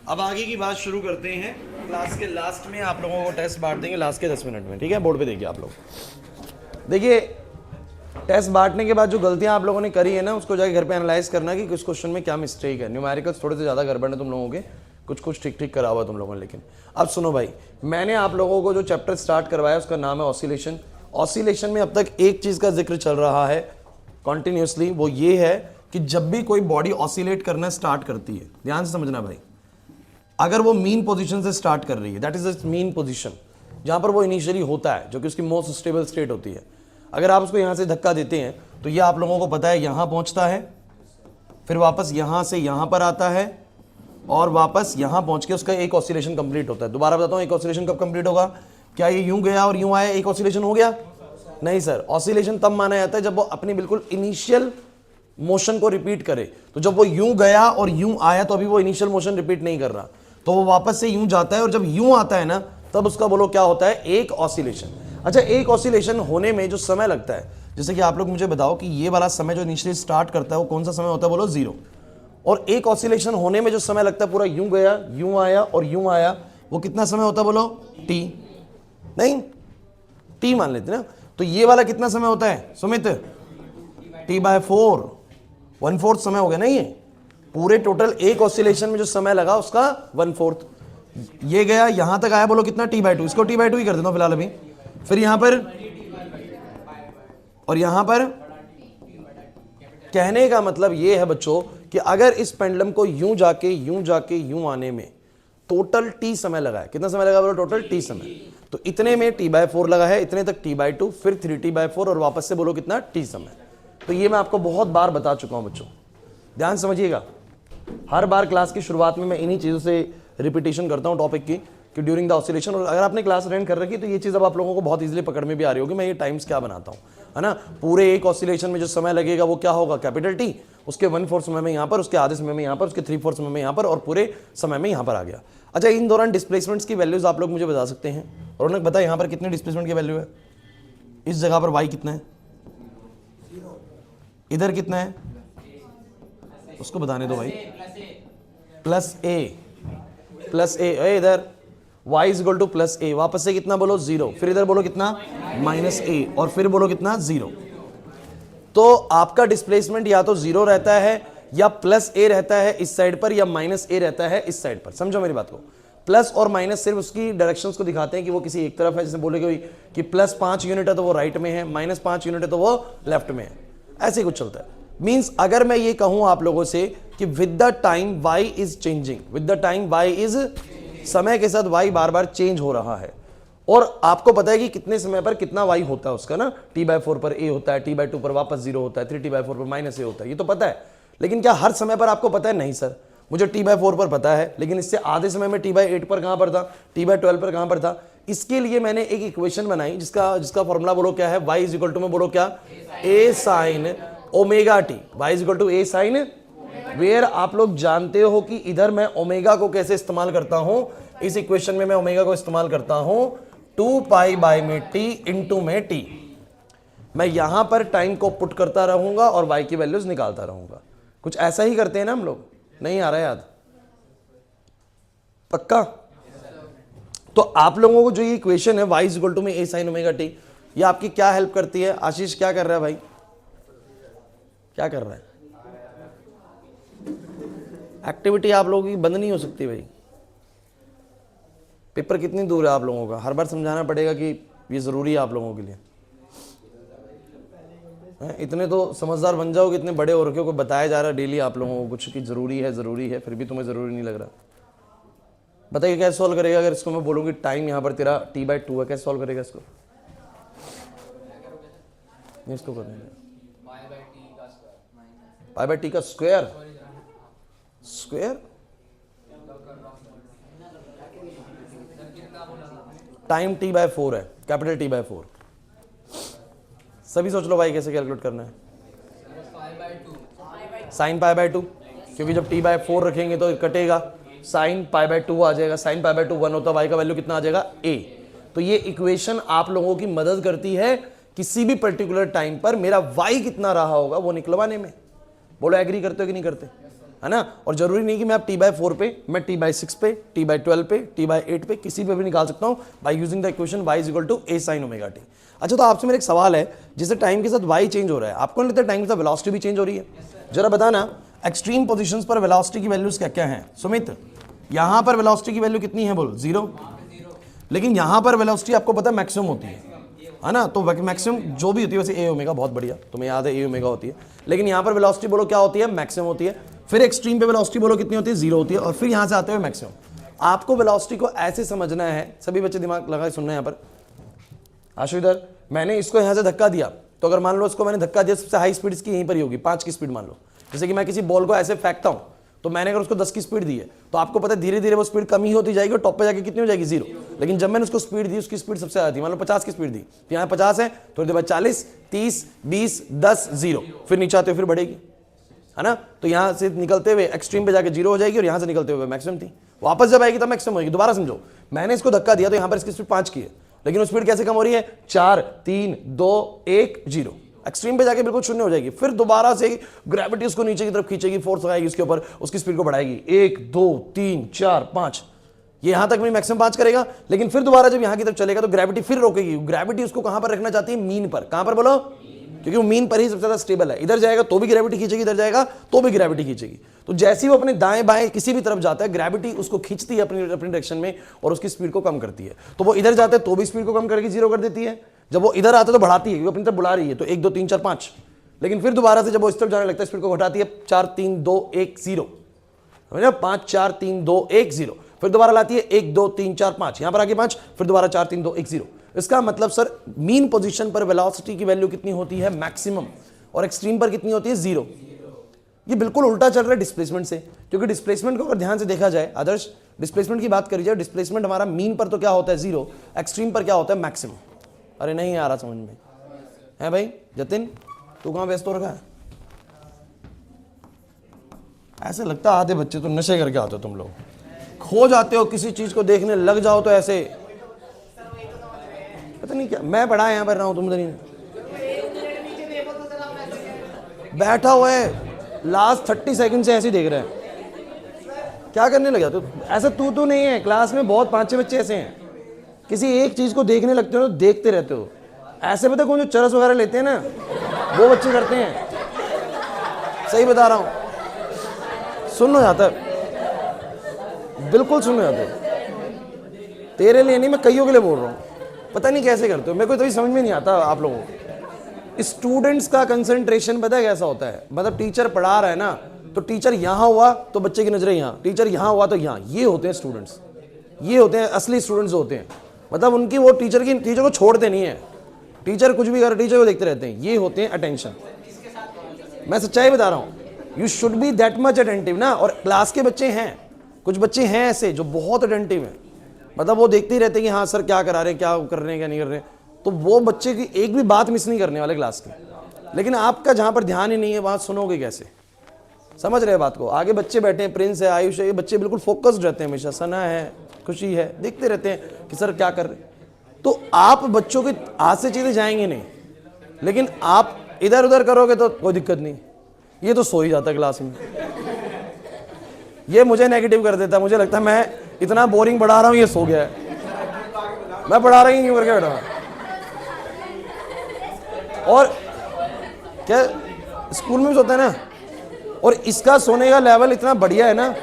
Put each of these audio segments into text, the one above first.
अब आगे की बात शुरू करते हैं। क्लास के लास्ट में आप लोगों को टेस्ट बांट देंगे लास्ट के 10 मिनट में, ठीक है। बोर्ड पे देखिए आप लोग, देखिए टेस्ट बांटने के बाद जो गलतियां आप लोगों ने करी है ना, उसको जाके घर पे एनालाइज करना कि किस क्वेश्चन में क्या मिस्टेक है। न्यूमेरिकल्स थोड़े से ज़्यादा गड़बड़ है तुम लोगों के, कुछ ठीक ठीक करा हुआ तुम लोगों ने। लेकिन अब सुनो भाई, मैंने आप लोगों को जो चैप्टर स्टार्ट करवाया उसका नाम है ऑसिलेशन। ऑसिलेशन में अब तक एक चीज़ का जिक्र चल रहा है कॉन्टिन्यूसली, वो ये है कि जब भी कोई बॉडी ऑसिलेट करना स्टार्ट करती है, ध्यान से समझना भाई, अगर वो मीन पोजीशन से स्टार्ट कर रही है, that is the mean position जहां पर वो इनिशियली होता है, जो कि उसकी मोस्ट स्टेबल स्टेट होती है। अगर आप उसको यहां से धक्का देते हैं तो ये आप लोगों को पता है यहां पहुंचता है, फिर वापस यहां से यहां पर आता है और वापस यहां पहुंच के उसका एक ऑसिलेशन कंप्लीट होता है। दोबारा बताता हूं, एक ऑसिलेशन कब कंप्लीट होगा? क्या ये यूं गया और यूं आया एक ऑसिलेशन हो गया? नहीं सर, ऑसिलेशन तब माना जाता है जब वो अपनी बिल्कुल इनिशियल मोशन को रिपीट करे। तो जब वो यूं गया और यूं आया तो अभी वो इनिशियल मोशन रिपीट नहीं कर रहा, तो वो वापस से यूं जाता है और जब यूं आता है ना, तब उसका बोलो क्या होता है? एक ऑसिलेशन। अच्छा, एक ऑसिलेशन होने में जो समय लगता है, जैसे कि आप लोग मुझे बताओ कि ये वाला समय जो इनिशियली स्टार्ट करता है वो कौन सा समय होता है? बोलो 0। और एक ऑसिलेशन होने में जो समय लगता है, पूरा यूं गया, यूं आया और यूं आया, वो कितना समय होता है? बोलो t। नहीं, t मान लेते ना, तो ये वाला कितना समय होता है सुमित? t/4, 1/4 समय हो गया ना। ये पूरे टोटल एक ऑसिलेशन में जो समय लगा उसका 1/4। ये गया यहां तक आया, बोलो कितना? t/2। इसको t/2 ही कर देता हूं फिलहाल अभी। फिर यहां पर और यहां पर, कहने का मतलब ये है बच्चों कि अगर इस पेंडुलम को यूं जाके यूं आने में टोटल t समय लगा है, कितना समय लगा? बोलो टोटल t समय। तो इतने में t/4 लगा है, इतने तक t/2, फिर 3t/4 और वापस से बोलो कितना? t समय। तो ये मैं आपको बहुत बार बता चुका हूं बच्चों, ध्यान समझिएगा। हर बार क्लास की शुरुआत में मैं इन्हीं चीज़ों से रिपीटेशन करता हूं टॉपिक की कि ड्यूरिंग द ऑसिलेशन। और अगर आपने क्लास अटेंड कर रखी तो ये चीज़ अब आप लोगों को बहुत इजीली पकड़ में भी आ रही होगी, मैं ये टाइम्स क्या बनाता हूं, है ना। पूरे एक ऑसिलेशन में जो समय लगेगा वो क्या होगा? Capital T। उसके 1/4 समय में यहाँ पर, उसके आधे समय में यहाँ पर, उसके 3/4 समय में यहाँ पर और पूरे समय में यहाँ पर आ गया। अच्छा, इन दौरान डिस्प्लेसमेंट्स की वैल्यूज आप लोग मुझे बता सकते हैं? और उन्होंने बताया यहाँ पर कितने डिस्प्लेसमेंट की वैल्यू है? इस जगह पर y कितना है, इधर कितना है, उसको बताने दो भाई। +a इधर y = +a, वापस से कितना? बोलो 0। फिर इधर बोलो कितना? -a और फिर बोलो कितना? 0। तो आपका डिस्प्लेसमेंट या तो 0 रहता है या +a रहता है इस साइड पर, या -a रहता है इस साइड पर। समझो मेरी बात को। प्लस और माइनस सिर्फ उसकी डायरेक्शंस को दिखाते हैं कि वो किसी एक तरफ है। जैसे बोले कि +5 यूनिट है तो वो राइट में है, -5 यूनिट है तो वो लेफ्ट में है, ऐसे कुछ चलता है। मींस अगर मैं ये कहूं आप लोगों से कि with the time y is changing, with the time y is, समय के साथ y बार बार चेंज हो रहा है, और आपको पता है कि कितने समय पर कितना y होता है उसका ना। t/4 पर a होता है, t/2 पर वापस 0 होता है, 3t/4 पर -a होता है, ये तो पता है। लेकिन क्या हर समय पर आपको पता है? नहीं सर, मुझे t/4 पर पता है, लेकिन इससे आधे समय में t/8 पर कहां पर था, t/12 पर कहां पर था। इसके लिए मैंने एक इक्वेशन बनाई जिसका फॉर्मूला बोलो क्या है? y = में बोलो क्या? a sin omega t। y = a sin where. आप लोग जानते हो कि इधर मैं ओमेगा को कैसे इस्तेमाल करता हूं? इस इक्वेशन में मैं ओमेगा को इस्तेमाल करता हूं 2π/t इंटू में t। मैं यहां पर टाइम को पुट करता रहूंगा और y की वैल्यूज निकालता रहूंगा। कुछ ऐसा ही करते हैं ना हम लोग, नहीं आ रहा है याद? पक्का? तो आप लोगों को जो ये इक्वेशन है y = में a sin ओमेगा t, ये आपकी क्या हेल्प करती है? आशीष क्या कर रहा है भाई, क्या कर रहा है? एक्टिविटी आप लोगों की बंद नहीं हो सकती भाई। पेपर कितनी दूर है आप लोगों का? हर बार समझाना पड़ेगा कि ये जरूरी है आप लोगों के लिए। इतने तो समझदार बन जाओ कि इतने बड़े हो रखे हो, को बताया जा रहा है डेली आप लोगों को कुछ कि जरूरी है, फिर भी तुम्हें जरूरी नहीं लग रहा। बताइए कैसे सॉल्व करेगा? अगर इसको मैं बोलूँ कि टाइम यहाँ पर तेरा t/2 है, कैसे सॉल्व करेगा इसको? इसको करने π/t का स्क्वायर टाइम t/4 है, कैपिटल T/4। सभी सोच लो भाई कैसे कैलकुलेट करना है? sin π/2, क्योंकि जब t/4 रखेंगे तो कटेगा, sin π/2 आ जाएगा, sin π/2 1 होता है, y का वैल्यू कितना आ जाएगा? a। तो ये इक्वेशन आप लोगों की मदद करती है किसी भी पर्टिकुलर टाइम पर मेरा y कितना रहा होगा वो निकलवाने में। बोलो एग्री करते हो कि नहीं करते? है ना। और जरूरी नहीं कि मैं आप t/4 पे, मैं t/6 पे, t/12 पे, t/8 पे, किसी पे भी निकाल सकता हूँ by using the equation y = a sin ωt। अच्छा, तो आपसे मेरा एक सवाल है, जिससे टाइम के साथ y चेंज हो रहा है, आपको नहीं लगता टाइम के साथ वेलोसिटी भी चेंज हो रही है? जरा बताना एक्सट्रीम पोजीशंस पर वेलोसिटी की वैल्यूज क्या क्या हैं? सुमित, यहां पर वेलोसिटी की वैल्यू कितनी है? बोल 0। लेकिन यहां पर वेलोसिटी आपको पता है मैक्सिमम होती है ना। तो मैक्सिमम जो भी होती है, वैसे a ω बहुत बढ़िया, तुम्हें याद है a ω होती है, लेकिन यहां पर वेलोसिटी बोलो क्या होती है? मैक्सिमम होती है। फिर एक्सट्रीम पे वेलोसिटी बोलो कितनी होती है? 0 होती है। और फिर यहां से आते हुए मैक्सिमम। आपको वेलोसिटी को ऐसे समझना है, सभी बच्चे दिमाग लगा के सुनना है। यहां पर आशु, इधर मैंने इसको यहां से धक्का दिया, तो अगर मान लो इसको मैंने धक्का दिया, सबसे हाई स्पीड इसकी यहीं पर ही होगी, 5 की स्पीड मान लो। जैसे कि मैं किसी बॉल को ऐसे फेंकता हूं, तो मैंने अगर उसको 10 की स्पीड दी है, तो आपको पता है धीरे धीरे वो स्पीड कम ही होती जाएगी और टॉप पे जाके कितनी हो जाएगी? 0। लेकिन जब मैंने उसको स्पीड दी, उसकी स्पीड सबसे ज्यादा थी, मान लो 50 की स्पीड दी, तो यहाँ 50 है, थोड़ी देर बाद 40, 30, 20, 10, 0, फिर नीचे आते हुए फिर बढ़ेगी, है ना। तो यहाँ से निकलते हुए एक्सट्रीम पे जाके 0 हो जाएगी और यहाँ से निकलते हुए मैक्सिमम थी, वापस जब आएगी तब मैक्सिमम होगी। दोबारा समझो, मैंने इसको धक्का दिया तो यहाँ पर इसकी स्पीड 5 की है, लेकिन वो स्पीड कैसे कम हो रही है? 4, 3, 2, 1, 0। एक्सट्रीम पे जाके बिल्कुल शून्य हो जाएगी। फिर दोबारा से ग्रेविटी उसको नीचे की तरफ खींचेगी, फोर्स लगाएगी उसके ऊपर, उसकी स्पीड को बढ़ाएगी, 1, 2, 3, 4, 5, ये यहां तक भी मैक्सिमम 5 करेगा। लेकिन फिर दोबारा जब यहां की तरफ चलेगा तो ग्रेविटी फिर रोकेगी। ग्रेविटी उसको कहां पर रखना चाहती है? मीन पर। कहां पर बोलो? क्योंकि वो मीन पर ही सबसे ज्यादा स्टेबल है। इधर जाएगा तो भी ग्रेविटी खींचेगी, इधर जाएगा तो भी ग्रेविटी खींचेगी। तो जैसे ही वो अपने दाएं बाएं किसी भी तरफ जाता है, ग्रेविटी उसको खींचती है अपनी डायरेक्शन में और उसकी स्पीड को कम करती है। तो वो इधर जाता है तो भी स्पीड को कम करके 0 कर देती है, जब वो इधर आता है तो बढ़ाती है, वो अपनी तरफ बुला रही है, तो 1, 2, 3, 4, 5। लेकिन फिर दोबारा से जब वो इस तरफ जाने लगता है, स्पीड को घटाती है, 4, 3, 2, 1, 0, 5, 4, 3, 2, 1, 0। फिर दोबारा लाती है 1, 2, 3, 4, 5, यहां पर आगे 5, फिर दोबारा 4, 3, 2, 1, 0। इसका मतलब सर मीन पोजीशन पर वेलोसिटी की वैल्यू कितनी होती है? मैक्सिमम। और एक्सट्रीम पर कितनी होती है? 0। ये बिल्कुल उल्टा चल रहा है डिस्प्लेसमेंट से, क्योंकि डिस्प्लेसमेंट को अगर ध्यान से देखा जाए, आदर्श डिस्प्लेसमेंट की बात करी जाए, डिस्प्लेसमेंट हमारा मीन पर तो क्या होता है? 0। एक्सट्रीम पर क्या होता है? मैक्सिमम। अरे नहीं आ रहा समझ में है भाई? जतिन, तू कहां व्यस्त हो रखा है? ऐसे लगता है आधे बच्चे तो नशे करके आते हो तुम लोग, खो जाते हो किसी चीज को देखने लग जाओ तो ऐसे पता नहीं क्या। मैं पढ़ा यहां पर रहा हूं, तुम तो नहीं। बैठा हुआ है लास्ट 30 सेकंड से ऐसे ही देख रहे हैं, क्या करने लगा? तो ऐसा तू नहीं है, क्लास में बहुत 5-6 बच्चे ऐसे हैं, किसी एक चीज को देखने लगते हो तो देखते रहते हो। ऐसे पता कौन जो चरस वगैरह लेते हैं ना, वो बच्चे करते हैं। सही बता रहा हूं, सुन हो जाता है, बिल्कुल सुन हो जाता है। तेरे लिए नहीं, मैं कईयों के लिए बोल रहा हूं। पता नहीं कैसे करते हो, मेरे को तो समझ में नहीं आता आप लोगों को। स्टूडेंट्स का कंसंट्रेशन पता है कैसा होता है? मतलब टीचर पढ़ा रहा है ना, तो टीचर यहां हुआ तो बच्चे की नजरें यहां, टीचर यहां हुआ तो यहां। ये होते हैं स्टूडेंट्स, ये होते हैं असली स्टूडेंट्स होते हैं। मतलब उनकी वो टीचर को छोड़ते नहीं है, टीचर कुछ भी कर टीचर को देखते रहते हैं। ये होते हैं अटेंशन। मैं सच्चाई बता रहा हूं, you should be that much attentive ना। और क्लास के बच्चे हैं, कुछ बच्चे हैं ऐसे जो बहुत अटेंटिव हैं, मतलब वो देखते ही रहते हैं कि हाँ सर क्या करा रहे हैं, क्या कर रहे हैं, क्या नहीं कर रहे हैं। तो वो बच्चे की एक भी बात मिस नहीं करने वाले क्लास की। लेकिन आपका जहां पर ध्यान ही नहीं है, वहां सुनोगे कैसे? समझ रहे बात को? आगे बच्चे बैठे हैं, प्रिंस है, आयुष है, ये बच्चे बिल्कुल फोकस्ड रहते हैं हमेशा। सना है, खुशी है, देखते रहते हैं कि सर क्या कर रहे हैं। तो आप बच्चों के हाथ से चीजें जाएंगे नहीं, लेकिन आप इधर उधर करोगे तो कोई दिक्कत नहीं। ये तो सो ही जाता है क्लास में, ये मुझे नेगेटिव कर देता है। मुझे लगता है मैं इतना बोरिंग पढ़ा रहा हूं, ये सो गया है, मैं पढ़ा रही नहीं करके बैठा। और क्या स्कूल में भी सोता है ना, और इसका सोने का लेवल इतना बढ़िया है ना।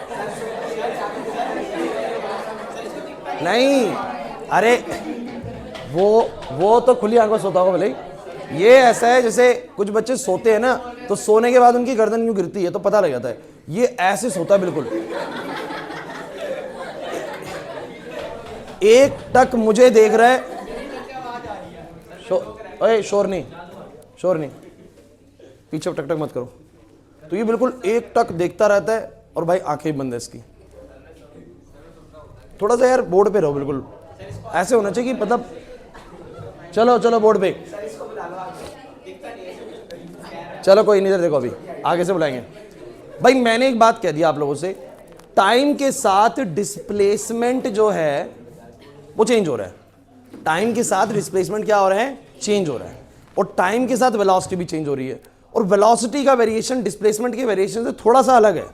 नहीं, अरे वो तो खुली आंखों सोता होगा भले। ये ऐसा है जैसे कुछ बच्चे सोते हैं ना, तो सोने के बाद उनकी गर्दन यूं गिरती है तो पता लग जाता है। ये ऐसे सोता है बिल्कुल। एक टक मुझे देख रहा है, शोर नहीं, पीछे टक टक मत करो। तो ये बिल्कुल एक टक देखता रहता है, और भाई आंखें बंद है इसकी। थोड़ा सा यार बोर्ड पे रहो, बिल्कुल ऐसे होना चाहिए कि मतलब चलो बोर्ड पे चलो, कोई नहीं, इधर देखो, अभी आगे से बुलाएंगे। भाई मैंने एक बात कह दी आप लोगों से, टाइम के साथ डिस्प्लेसमेंट जो है वो चेंज हो रहा है। टाइम के साथ डिस्प्लेसमेंट क्या हो रहा है? चेंज हो रहा है। और टाइम के साथ वेलोसिटी भी चेंज हो रही है। और वेलोसिटी का वेरिएशन डिस्प्लेसमेंट के वेरिएशन से थोड़ा सा अलग है,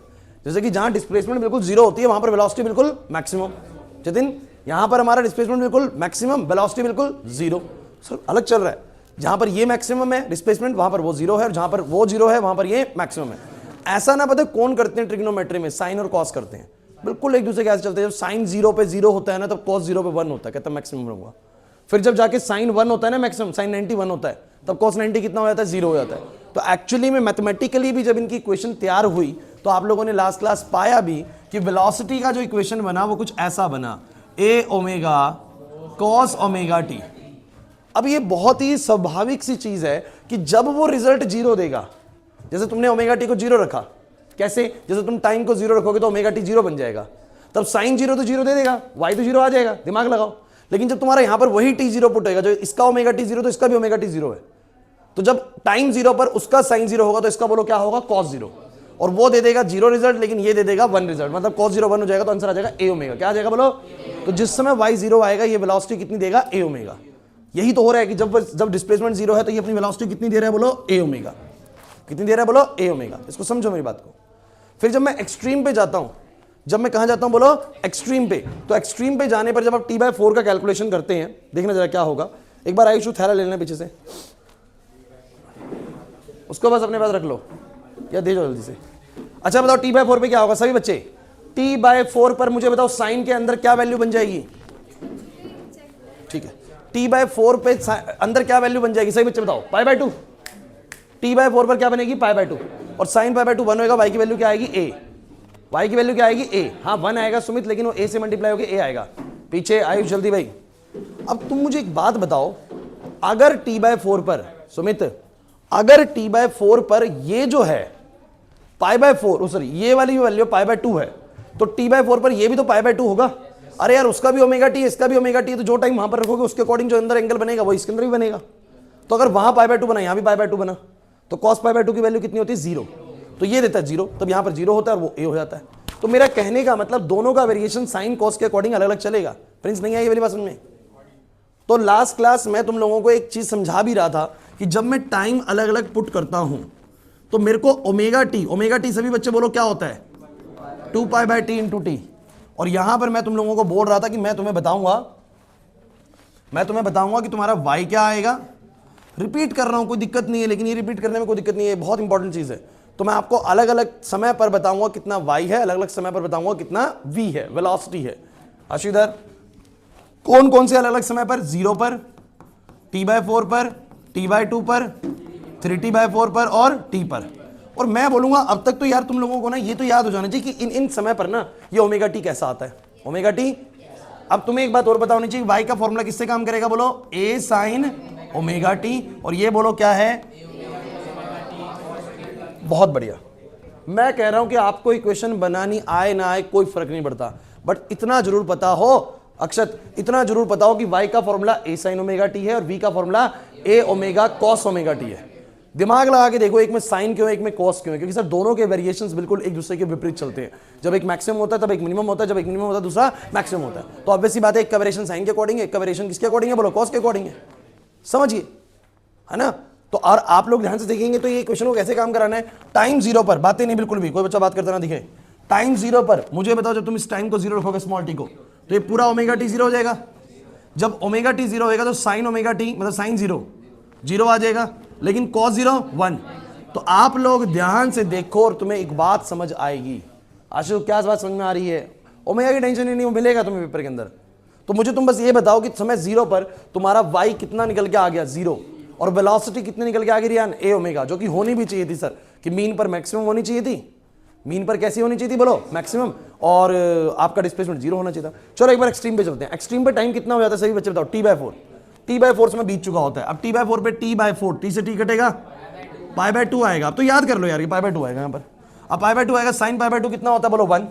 जैसे कि जहां डिस्प्लेसमेंट बिल्कुल जीरो होती है वहां पर वेलोसिटी बिल्कुल मैक्सिमम। जतिन यहां पर हमारा डिस्प्लेसमेंट बिल्कुल मैक्सिमम, वेलोसिटी बिल्कुल जीरो। सर अलग चल रहा है, जहां पर ये मैक्सिमम है डिस्प्लेसमेंट वहां पर वो जीरो है, और जहां पर वो जीरो है वहां पर ये मैक्सिमम है। ऐसा ना पता कौन करते हैं ट्रिग्नोमेट्री में, साइन और कॉस करते हैं, बिल्कुल एक दूसरे के ऐसे चलते हैं। जब साइन 0 पे 0 होता है ना तब कॉस 0 पे 1 होता है, कहता मैक्सिमम रहूंगा। फिर जब जाके साइन 1 होता है ना मैक्सिमम, साइन 90 1 होता है, तब कॉस 90 कितना हो जाता है, 0 हो जाता है। तो एक्चुअली में मैथमेटिकली भी जब इनकी इक्वेशन तैयार हुई तो आप लोगों ने लास्ट क्लास पाया भी कि वेलोसिटी का जो इक्वेशन बना वो कुछ ऐसा बना, ए ओमेगा कॉस ओमेगा टी। अब ये बहुत ही स्वाभाविक सी चीज है कि जब वो रिजल्ट 0 देगा, जैसे तुमने ओमेगा टी को 0 रखा, कैसे, जैसे तुम टाइम को 0 रखोगे तो ओमेगा टी 0 बन जाएगा, तब साइन 0 तो 0 दे देगा, वाई तो 0 आ जाएगा, दिमाग लगाओ। लेकिन जब तुम्हारा यहां पर वही टी 0 पुट होगा, जो इसका ओमेगा टी 0 तो इसका भी ओमेगा टी 0 है, तो जब टाइम 0 पर उसका साइन 0 होगा तो इसका बोलो क्या होगा, कॉस 0, और वो दे देगा 0 रिजल्ट, लेकिन ये दे देगा 1 रिजल्ट, मतलब कॉस 0 1 हो जाएगा, तो आंसर आ जाएगा ए ओमेगा। क्या आ जाएगा बोलो, तो जिस समय वाई 0 आएगा ये वेलोसिटी कितनी देगा, ए ओमेगा। यही तो हो रहा है कि जब डिस्प्लेसमेंट 0 है तो ये अपनी वेलोसिटी कितनी दे रहा है बोलो, ए ओमेगा। कितनी दे रहा है बोलो, ए ओमेगा। इसको समझो मेरी बात को। फिर जब मैं एक्सट्रीम पे जाता हूं, जब मैं कहां जाता हूं बोलो, एक्सट्रीम पे, तो एक्सट्रीम पे जाने पर जब आप T/4 का कैलकुलेशन करते हैं, देखना जरा क्या होगा। एक बार आयुष थैला ले लेना पीछे से, उसको बस अपने पास रख लो या दे जाओ जल्दी से। अच्छा बताओ T/4 पे क्या होगा सभी बच्चे, T/4 पर मुझे बताओ साइन के अंदर क्या वैल्यू बन जाएगी, ठीक है, T/4 पे अंदर क्या वैल्यू बन जाएगी सही बच्चे बताओ, π/2। T/4 पर क्या बनेगी, π/2, और साइन π/2 1 होगा, y की वैल्यू क्या आएगी, a, y की वैल्यू क्या आएगी, a। हाँ 1 आएगा सुमित, लेकिन वो a से मल्टीप्लाई होकर a आएगा। पीछे आयुष जल्दी भाई। अब तुम मुझे एक बात बताओ, अगर T/4 पर सुमित, अगर T/4 पर ये जो है π/4, सॉरी ये वाली वैल्यू π/2 है, तो T/4 पर ये भी तो π/2 होगा। अरे यार उसका भी ओमेगा टी, इसका भी ओमेगा टी, तो जो टाइम वहां पर रखोगे उसके अकॉर्डिंग जो अंदर एंगल बनेगा वो इसके अंदर भी बनेगा। तो अगर वहां π/2 बना, यहां भी π/2 बना, तो cos π/2 की वैल्यू कितनी होती है, 0। तो ये देता है 0, तब यहां पर 0 होता है और वो a हो जाता है। तो मेरा कहने का मतलब दोनों का वेरिएशन साइन कॉस के अकॉर्डिंग अलग अलग चलेगा। फ्रेंड्स नहीं आई ये वाली बात समझ में? तो लास्ट क्लास में तुम लोगों को एक चीज समझा भी रहा था कि जब मैं टाइम अलग अलग पुट करता हूं तो मेरे को ओमेगा टी सभी बच्चे बोलो क्या होता है, 2π/t इंटू टी। और यहां पर मैं तुम लोगों को बोल रहा था कि मैं तुम्हें बताऊंगा कि तुम्हारा y क्या आएगा। रिपीट कर रहा हूं, कोई दिक्कत नहीं है, लेकिन ये रिपीट करने में कोई दिक्कत नहीं है, बहुत इंपॉर्टेंट चीज है। तो मैं आपको अलग अलग समय पर बताऊंगा कितना y है, अलग अलग समय पर बताऊंगा कितना v है, वेलोसिटी है। अशीधर कौन कौन से अलग अलग समय पर, 0 पर, T/4 पर, T/2 पर, 3T/4 पर और T पर। और मैं बोलूंगा अब तक तो यार तुम लोगों को ना ये तो याद हो जाना चाहिए कि इन समय पर ना ये ओमेगा टी कैसा आता है, ओमेगा टी। अब तुम्हें एक बात और पता होनी चाहिए, y का फॉर्मूला किससे काम करेगा बोलो, a sin ओमेगा टी, और ये बोलो क्या है, बहुत बढ़िया। मैं कह रहा हूं कि आपको इक्वेशन बनानी आए ना आए कोई फर्क नहीं पड़ता, बट इतना जरूर पता हो अक्षत, इतना जरूर पता हो कि y का formula a sin omega T है और v का formula a omega cos omega T है। दिमाग लगा के देखो, एक में साइन क्यों है, एक में कॉस क्यों है, क्योंकि सर दोनों के वेरिएशंस बिल्कुल एक दूसरे के विपरीत चलते हैं। जब एक मैक्सिमम होता है तब एक मिनिमम होता है, जब एक मिनिमम होता है दूसरा मैक्सिमम होता है। तो ऑब्वियस सी बात है, एक का वेरिएशन साइन के अकॉर्डिंग है, एक का वेरिएशन किसके अकॉर्डिंग है बोलो, कॉस के अकॉर्डिंग है। समझिए, है ना। तो और आप लोग ध्यान से देखेंगे तो ये क्वेश्चन को कैसे काम कराना है, टाइम 0 पर, बातें नहीं बिल्कुल भी, कोई बच्चा बात करता ना दिखे। टाइम 0 पर मुझे बताओ, जब तुम इस टाइम को 0 रखोगे स्मॉल टी को, तो ये पूरा ओमेगा टी 0 हो जाएगा। जब ओमेगा टी 0 होगा तो साइन ओमेगा टी मतलब साइन 0 आ जाएगा, लेकिन कॉस 0 1। तो आप लोग ध्यान से देखो और तुम्हें एक बात समझ आएगी। आशु क्या बात समझ में आ रही है? ओमेगा की टेंशन ही नहीं, मिलेगा तुम्हें पेपर के अंदर। तो मुझे तुम बस ये बताओ कि समय 0 पर तुम्हारा y कितना निकल के आ गया, 0, और वेलोसिटी कितनी निकल के आ गई रियान, a ओमेगा, जो कि होनी भी चाहिए थी सर, कि मीन पर मैक्सिमम होनी चाहिए थी। मीन पर कैसी होनी चाहिए थी बोलो, मैक्सिमम, और आपका डिस्प्लेसमेंट 0 होना चाहिए था। चलो एक बार एक्सट्रीम पे चलते हैं। एक्सट्रीम पे टाइम कितना हो जाता है सभी बच्चे बताओ, T/4 से मैं बीत चुका होता है। अब T/4 पे T/4, T से T कटेगा, π/2 आएगा। अब तो याद कर लो यार, ये π/2 आएगा यहाँ पर। अब π/2 आएगा, साइन π/2 कितना होता है बोलो, 1,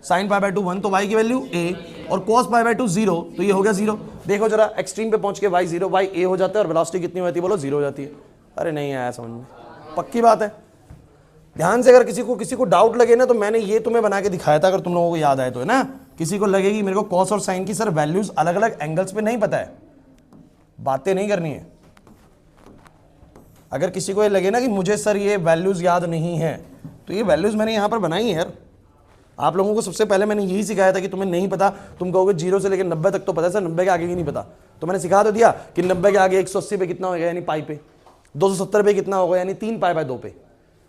साइन π/2 1, तो y की वैल्यू a, और cos π/2 0, तो ये हो गया 0। देखो जरा एक्सट्रीम पे पहुंच के y 0, y a हो जाता है, और वेलोसिटी कितनी होती है बोलो, 0 हो जाती है। अरे नहीं आया समझ में, पक्की बात है। ध्यान से, अगर किसी को डाउट लगे ना, तो मैंने ये तुम्हें बना के दिखाया था, अगर तुम लोगों को याद आए तो, है ना। किसी को लगेगी मेरे को कॉस और साइन की सर वैल्यूज अलग अलग एंगल्स पे नहीं पता है, बातें नहीं करनी है। अगर किसी को ये लगे ना कि मुझे सर ये वैल्यूज याद नहीं है, तो ये वैल्यूज मैंने यहाँ पर बनाई है यार। आप लोगों को सबसे पहले मैंने यही सिखाया था कि तुम्हें नहीं पता, तुम कहोगे 0 से लेकर 90 तक तो पता है सर, 90 के आगे की नहीं पता। तो मैंने सिखा तो दिया कि 90 के आगे 180 पे कितना होगा यानी पाई पे, 270 पे कितना होगा यानी 3 पाई बाय 2 पे,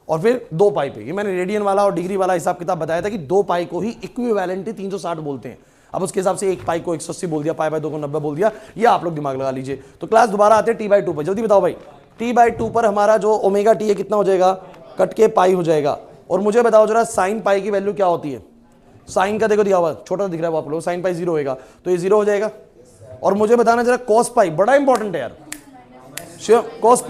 और फिर 2 पाई पे। ये मैंने रेडियन वाला और डिग्री वाला हिसाब किताब बताया था कि 2 पाई को ही इक्विवेलेंटली 360 बोलते हैं। अब उसके हिसाब से 1 पाई को 180 बोल दिया, पाई बाय 2 को 90 बोल दिया। ये आप लोग दिमाग लगा लीजिए। तो क्लास दोबारा आते हैं t/2 पर। जल्दी बताओ भाई, t/2 पर हमारा जो ओमेगा टी है कितना हो जाएगा, कट के पाई हो जाएगा। और मुझे बताओ जरा साइन पाई की वैल्यू क्या होती है। साइन का देखो दिया हुआ छोटा दिख रहा है आप लोग, साइन पाई 0 होगा तो ये 0 हो जाएगा। और मुझे बताना जरा कॉस पाई, बड़ा इंपॉर्टेंट है यार, कॉस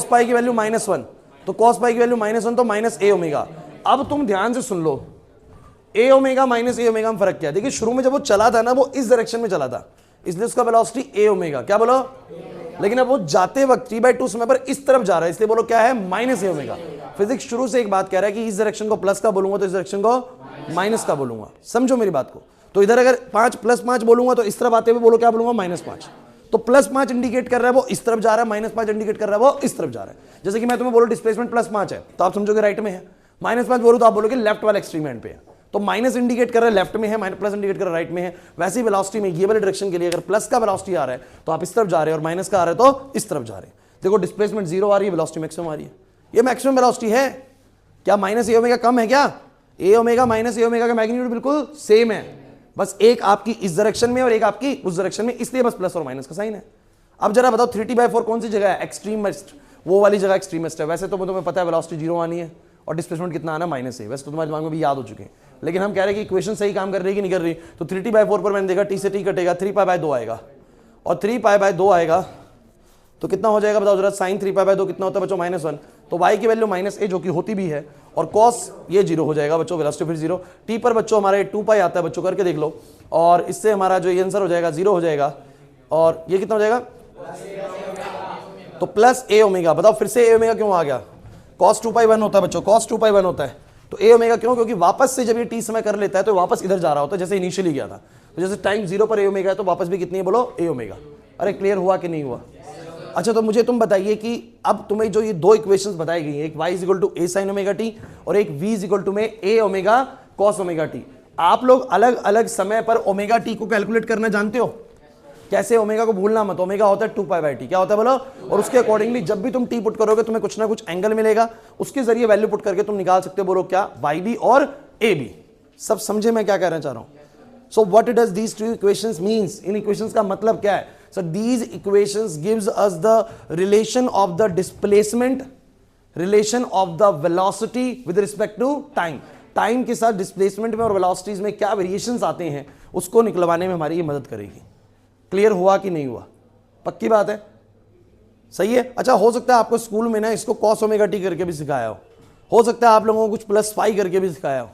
पाई की वैल्यू -1, तो कॉस पाई की वैल्यू -1 तो -a ओमेगा। अब तुम ध्यान से सुन लो, a omega minus a omega में फर्क क्या है। देखिए शुरू में जब वो चला था ना वो इस डायरेक्शन में चला था, इसलिए उसका वेलोसिटी a ओमेगा, क्या बोलो, लेकिन अब वो जाते वक्त t/2 समय पर इस तरफ जा रहा है, इसलिए बोलो क्या है, -a ओमेगा। फिजिक्स शुरू से एक बात कह रहा है कि इस डायरेक्शन को प्लस का बोलूंगा तो इस डायरेक्शन को माइनस का बोलूंगा। समझो मेरी बात को। तो इधर अगर 5 + 5 बोलूंगा तो इस तरफ आते हुए बोलो क्या बोलूंगा, -5। तो +5 इंडिकेट कर रहा है वो इस तरफ जा रहा है, -5 इंडिकेट कर रहा है वो इस तरफ जा रहा है। जैसे कि मैं तुम्हें बोलो डिस्प्लेसमेंट +5 है तो आप समझोगे राइट में है, -5 बोलो तो आप बोलोगे लेफ्ट वाले एक्सट्रीम एंड पे है। तो माइनस इंडिकेट कर रहा है लेफ्ट में है, प्लस इंडिकेट कर रहा है राइट में है। वैसे ही वेलोसिटी में ये वाले डायरेक्शन के लिए अगर प्लस का वेलोसिटी आ रहा है तो आप इस तरफ जा रहे हैं, और माइनस का आ रहा है तो इस तरफ जा रहे हैं। देखो डिस्प्लेसमेंट 0 आ रही है, वेलोसिटी मैक्सिमम आ रही है। ये मैक्सिमम वेलोसिटी है क्या, -a ओमेगा कम है क्या, a omega minus a omega का मैग्नीट्यूड बिल्कुल सेम है, बस एक आपकी इस डायरेक्शन में और एक आपकी उस डायरेक्शन में, इसलिए बस प्लस और माइनस का साइन है। अब जरा बताओ 3t/4 कौन सी जगह है, एक्सट्रीमिस्ट, वो वाली जगह एक्सट्रीमिस्ट है। वैसे तो तुम्हें पता है वेलोसिटी 0 आनी है और डिस्प्लेसमेंट कितना आना, -a। वैसे तो तुम्हारे दिमाग में भी याद हो चुके हैं, लेकिन हम कह रहे हैं कि इक्वेशन सही काम कर रही है कि नहीं कर रही। तो 3t/4 पर मैंने देखा t से t कटेगा, 3π/2 आएगा, और 3π/2 आएगा तो कितना हो जाएगा बताओ जरा, साइन 3π/2 कितना होता है बच्चों, -1। तो y की वैल्यू -a जो कि होती भी है, और cos ये 0 हो जाएगा बच्चों, वेलोसिटी फिर 0। t पर बच्चों हमारे 2π आता है बच्चों, करके देख लो, और इससे हमारा जो ये आंसर हो जाएगा 0 हो जाएगा, और ये कितना हो जाएगा, तो +a ओमेगा। बताओ फिर से a ओमेगा क्यों आ गया, cos 2π 1 होता है बच्चों, cos 2π 1 होता है, तो a ओमेगा क्यों, क्योंकि वापस से जब ये t समय कर लेता है तो वापस इधर जा रहा होता है जैसे इनिशियली गया था। तो जैसे टाइम 0 पर a ओमेगा है तो वापस भी कितनी है बोलो, a ओमेगा। अरे क्लियर हुआ कि नहीं हुआ। अच्छा तो मुझे तुम बताइए कि अब तुम्हें जो ये दो इक्वेशंस बताई गई हैं, एक y = a sin omega t और एक v = में a omega cos omega t, आप लोग अलग अलग समय पर ओमेगा t को कैलकुलेट करना जानते हो कैसे। ओमेगा को भूलना मत, ओमेगा होता है 2π/t, क्या होता है बोलो, और उसके अकॉर्डिंगली जब भी तुम t पुट करोगे तुम्हें कुछ ना कुछ एंगल मिलेगा, उसके जरिए वैल्यू पुट करके तुम निकाल सकते हो बोलो क्या, yb और ab। सब समझे मैं क्या कहना चाह रहा हूं। So what does these two equations means, इन इक्वेशंस का मतलब क्या है। So these equations gives us the relation of the displacement, relation of the velocity with respect to time. Time के साथ डिस्प्लेसमेंट में और वेलोसिटीज में क्या वेरिएशंस आते हैं उसको निकलवाने में हमारी ये मदद करेगी। क्लियर हुआ कि नहीं हुआ, पक्की बात है, सही है। अच्छा हो सकता है आपको स्कूल में ना इसको cos ओमेगा t करके भी सिखाया हो सकता है आप लोगों को कुछ +π करके भी सिखाया हो,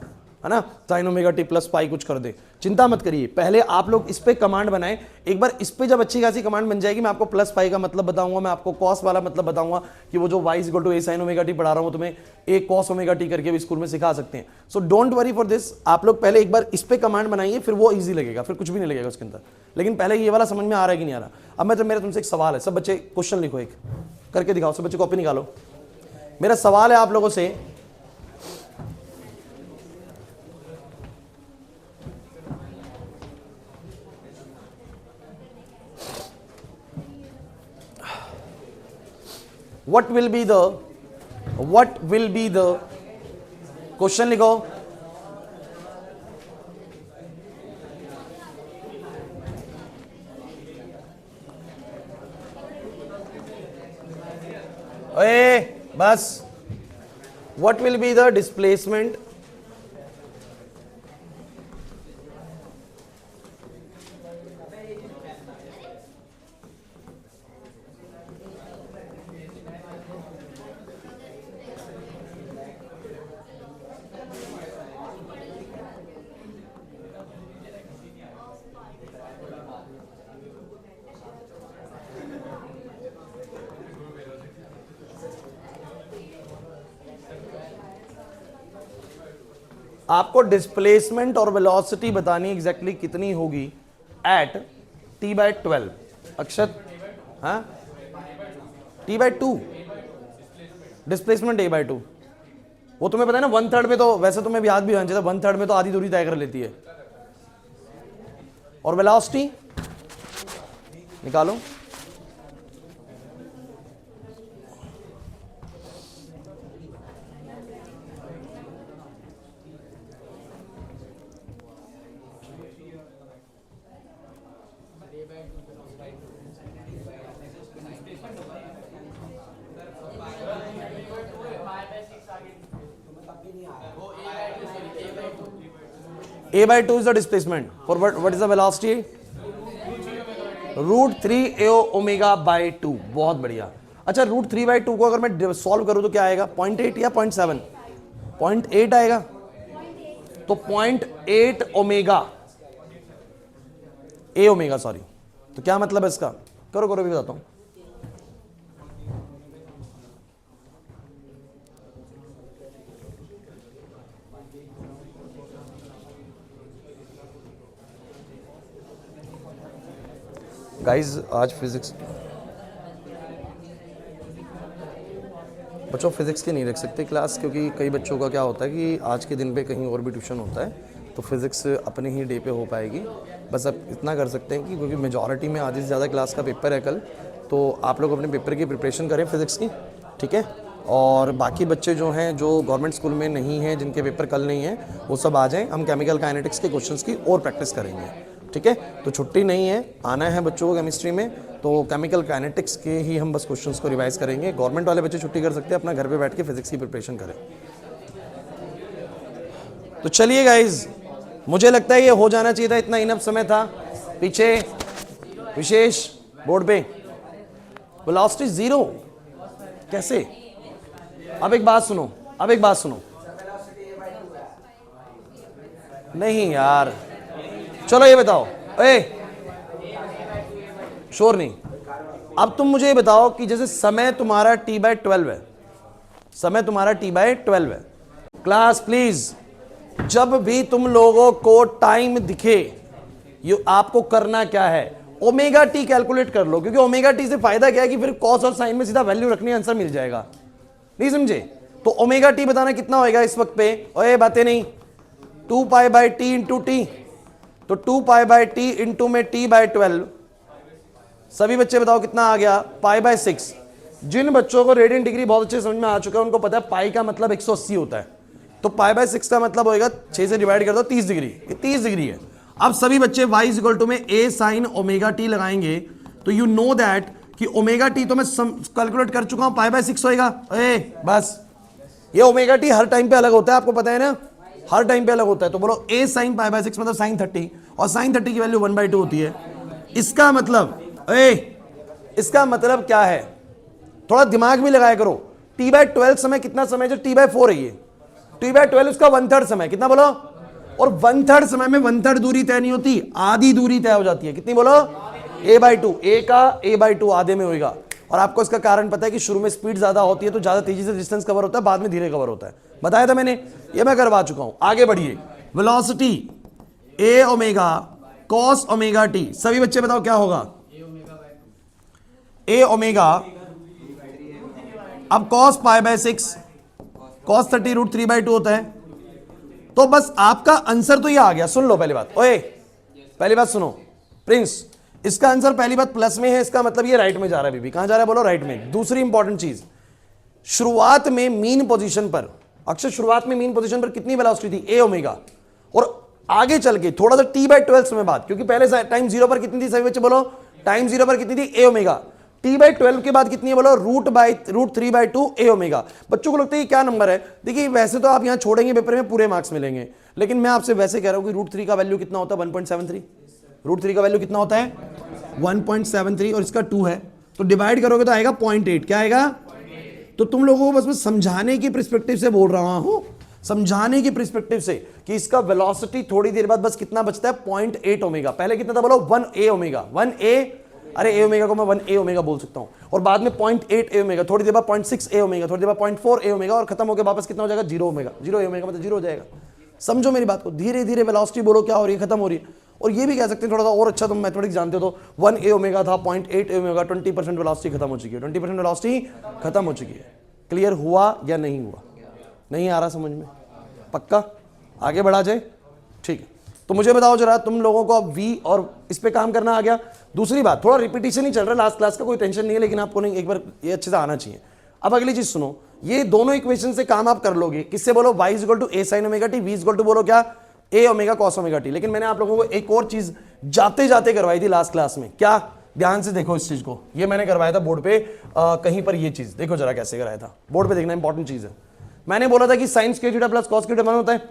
है ना, sin ओमेगा t +π कुछ कर दे। चिंता मत करिए, पहले आप लोग इस पे कमांड बनाएं, एक बार इस पे जब अच्छी खासी कमांड बन जाएगी मैं आपको +π का मतलब बताऊंगा, मैं आपको cos वाला मतलब बताऊंगा कि वो जो y = a sin omega t पढ़ा रहा हूं तुम्हें a cos ओमेगा t करके भी स्कूल में सिखा सकते हैं। So don't worry for this, आप लोग पहले एक बार इस पे कमांड बनाइए, फिर वो ईजी लगेगा, फिर कुछ भी नहीं लगेगा उसके अंदर। लेकिन पहले ये वाला समझ में आ रहा है कि नहीं आ रहा। अब मैं तो मेरा तुमसे एक सवाल है, सब बच्चे क्वेश्चन लिखो, एक करके दिखाओ, सब बच्चे कॉपी निकालो। मेरा सवाल है आप लोगों से, what will be the question लिखो। बस what will be the displacement आपको डिस्प्लेसमेंट और वेलोसिटी बतानी एग्जैक्टली कितनी होगी एट t/12। अक्षत, हाँ t/2, डिस्प्लेसमेंट a/2, वो तुम्हें पता है ना, 1/3 में तो वैसे तुम्हें याद भी होना चाहिए, 1/3 में तो आधी दूरी तय कर लेती है। और वेलोसिटी निकालो। a/2 is the displacement. For what is the velocity? √3a⍵/2। बहुत बढ़िया। अच्छा, √3/2 को अगर मैं सॉल्व करूं तो क्या आएगा? 0.8 या 0.7? 0.8 आएगा। तो 0.8 ओमेगा a⍵, सॉरी। तो क्या मतलब है इसका? करो करो भी बताता हूं। गाइस आज फिजिक्स बच्चों फिजिक्स की नहीं रख सकते क्लास, क्योंकि कई बच्चों का क्या होता है कि आज के दिन पे कहीं और भी ट्यूशन होता है, तो फिजिक्स अपने ही डे पे हो पाएगी। बस अब इतना कर सकते हैं कि क्योंकि मेजॉरिटी में आधी से ज़्यादा क्लास का पेपर है कल, तो आप लोग अपने पेपर की प्रिपरेशन करें फिजिक्स की, ठीक है। और बाकी बच्चे जो हैं जो गवर्नमेंट स्कूल में नहीं हैं, जिनके पेपर कल नहीं है, वो सब आ जाएं, हम केमिकल काइनेटिक्स के क्वेश्चंस की और प्रैक्टिस करेंगे, ठीक है। तो छुट्टी नहीं है, आना है बच्चों को केमिस्ट्री में, तो केमिकल काइनेटिक्स के ही हम बस क्वेश्चंस को रिवाइज करेंगे। गवर्नमेंट वाले बच्चे छुट्टी कर सकते हैं, अपना घर पे बैठ के फिजिक्स की प्रिपरेशन करें। तो चलिए गाइज, मुझे लगता है ये हो जाना चाहिए था, इतना इनफ समय था। पीछे विशेष बोर्ड पे वेलोसिटी 0 कैसे? अब एक बात सुनो, अब एक बात सुनो। नहीं यार, चलो ये बताओ, शोर नहीं। अब तुम मुझे ये बताओ कि जैसे समय तुम्हारा t/12 है, समय तुम्हारा t/12 है। क्लास प्लीज, जब भी तुम लोगों को टाइम दिखे, ये आपको करना क्या है? ओमेगा टी कैलकुलेट कर लो, क्योंकि ओमेगा टी से फायदा क्या है कि फिर कॉस और साइन में सीधा वैल्यू रखनी, आंसर मिल जाएगा। नहीं समझे? तो ओमेगा टी बताना कितना होएगा इस वक्त पे? ओए बातें नहीं, 2π/t इंटू टी, तो 2π/t इंटू में t/12। सभी बच्चे बताओ कितना आ गया? π/6। जिन बच्चों को रेडियन डिग्री बहुत अच्छे समझ में आ चुका है, उनको पता है पाई का मतलब 180 होता है, तो π/6 का मतलब होएगा 6 से डिवाइड कर दो 30 डिग्री, ये 30 डिग्री है। अब सभी बच्चे y इक्वल टू में a sin ओमेगा टी लगाएंगे, तो यू नो दैट कि ओमेगा टी तो मैं कैलकुलेट कर चुका हूं, π/6 होएगा। बस ये ओमेगा टी हर टाइम पे अलग होता है, आपको पता है ना, हर टाइम पे अलग होता है। तो बोलो a sin π/6 मतलब sin 30, और sin 30 की वैल्यू 1/2 होती है। इसका मतलब इसका मतलब क्या है? थोड़ा दिमाग भी लगाया करो। t/12 समय कितना समय? जो t/4 है, ये t/12 उसका 1/3 समय। कितना बोलो? और 1/3 समय में 1/3 दूरी तय नहीं होती, आधी दूरी तय हो जाती है। कितनी बोलो? a/2। a का a/2 आधे में होगा। और आपको इसका कारण पता है कि शुरू में स्पीड ज्यादा होती है तो ज्यादा तेजी से डिस्टेंस कवर होता है, बाद में धीरे कवर होता है। बताया था मैंने, ये मैं करवा चुका हूं। आगे बढ़िए, velocity a⍵ cos omega T. सभी बच्चे बताओ क्या होगा? a⍵, अब cos π/6, cos 30 √3/2 होता है। तो बस आपका आंसर तो ये आ गया। सुन लो पहली बात, ओए पहली बात सुनो प्रिंस, इसका आंसर पहली बात प्लस में है, इसका मतलब ये राइट में जा रहा है। बीबी कहां जा रहा है? बोलो राइट में। दूसरी इंपॉर्टेंट चीज, शुरुआत में मीन पोजीशन पर, अक्सर शुरुआत में मीन पोजीशन पर कितनी वेलोसिटी थी? a⍵, और आगे चल के थोड़ा सा t/12 समय बाद, क्योंकि पहले टाइम 0 पर कितनी थी? सभी बच्चे बोलो, टाइम 0 पर कितनी थी? a⍵। t/12 के बाद कितनी है? बोलो √3/2 a⍵। बच्चों को लगता है क्या नंबर है? देखिए वैसे तो आप यहां छोड़ेंगे पेपर में पूरे मार्क्स मिलेंगे, लेकिन मैं आपसे वैसे कह रहा हूं कि √3 का वैल्यू कितना होता है? 1.73। √3 का वैल्यू कितना होता है? 1.73, और इसका 2 है, तो डिवाइड करोगे तो आएगा 0.8। क्या आएगा? तो तुम लोगों को बस मैं समझाने की पर्सपेक्टिव से बोल रहा हूं, समझाने की पर्सपेक्टिव से कि इसका वेलोसिटी थोड़ी देर बाद बस कितना बचता है? 0.8 ओमेगा। पहले कितना था? बोलो 1a⍵, 1a, अरे a⍵ को मैं 1a⍵ बोल सकता हूं, और बाद में 0.8 a⍵, थोड़ी देर बाद 0.6 a⍵, थोड़ी देर बाद 0.4 a⍵, और खत्म होकर वापस कितना हो जाएगा? 0 ओमेगा। 0 a⍵, मतलब 0 हो जाएगा। समझो मेरी बात को, धीरे धीरे वेलोसिटी बोलो क्या हो रही है? खत्म हो रही है। और ये भी कह सकते हैं थोड़ा सा और अच्छा, तुम मैथमेटिक्स जानते हो तो 1a⍵ था, 0.8 a⍵, 20% वेलोसिटी खत्म हो चुकी है, 20% वेलोसिटी खत्म हो चुकी है। क्लियर हुआ या नहीं हुआ? नहीं आ रहा समझ में? पक्का आगे बढ़ा जाए? ठीक है, तो मुझे बताओ जरा, तुम लोगों को अब v और इस पे काम करना आ गया। दूसरी बात, थोड़ा रिपीटिशन ही चल रहा है लास्ट क्लास का, कोई टेंशन नहीं है, लेकिन आपको नहीं एक बार ये अच्छे से आना चाहिए। अब अगली चीज सुनो, ये दोनों इक्वेशन से काम आप कर लोगे। किससे बोलो? y is equal to a sin omega t, v is equal to बोलो क्या? a omega cos omega t। लेकिन मैंने आप लोगों को एक और चीज जाते जाते करवाई थी लास्ट क्लास में। क्या? ध्यान से देखो इस चीज को, ये मैंने करवाया था बोर्ड पे कहीं पर। ये चीज देखो जरा कैसे कराया था, बोर्ड पे देखना, इंपॉर्टेंट चीज है। मैंने बोला था कि sine square theta plus cos square theta 1 होता है,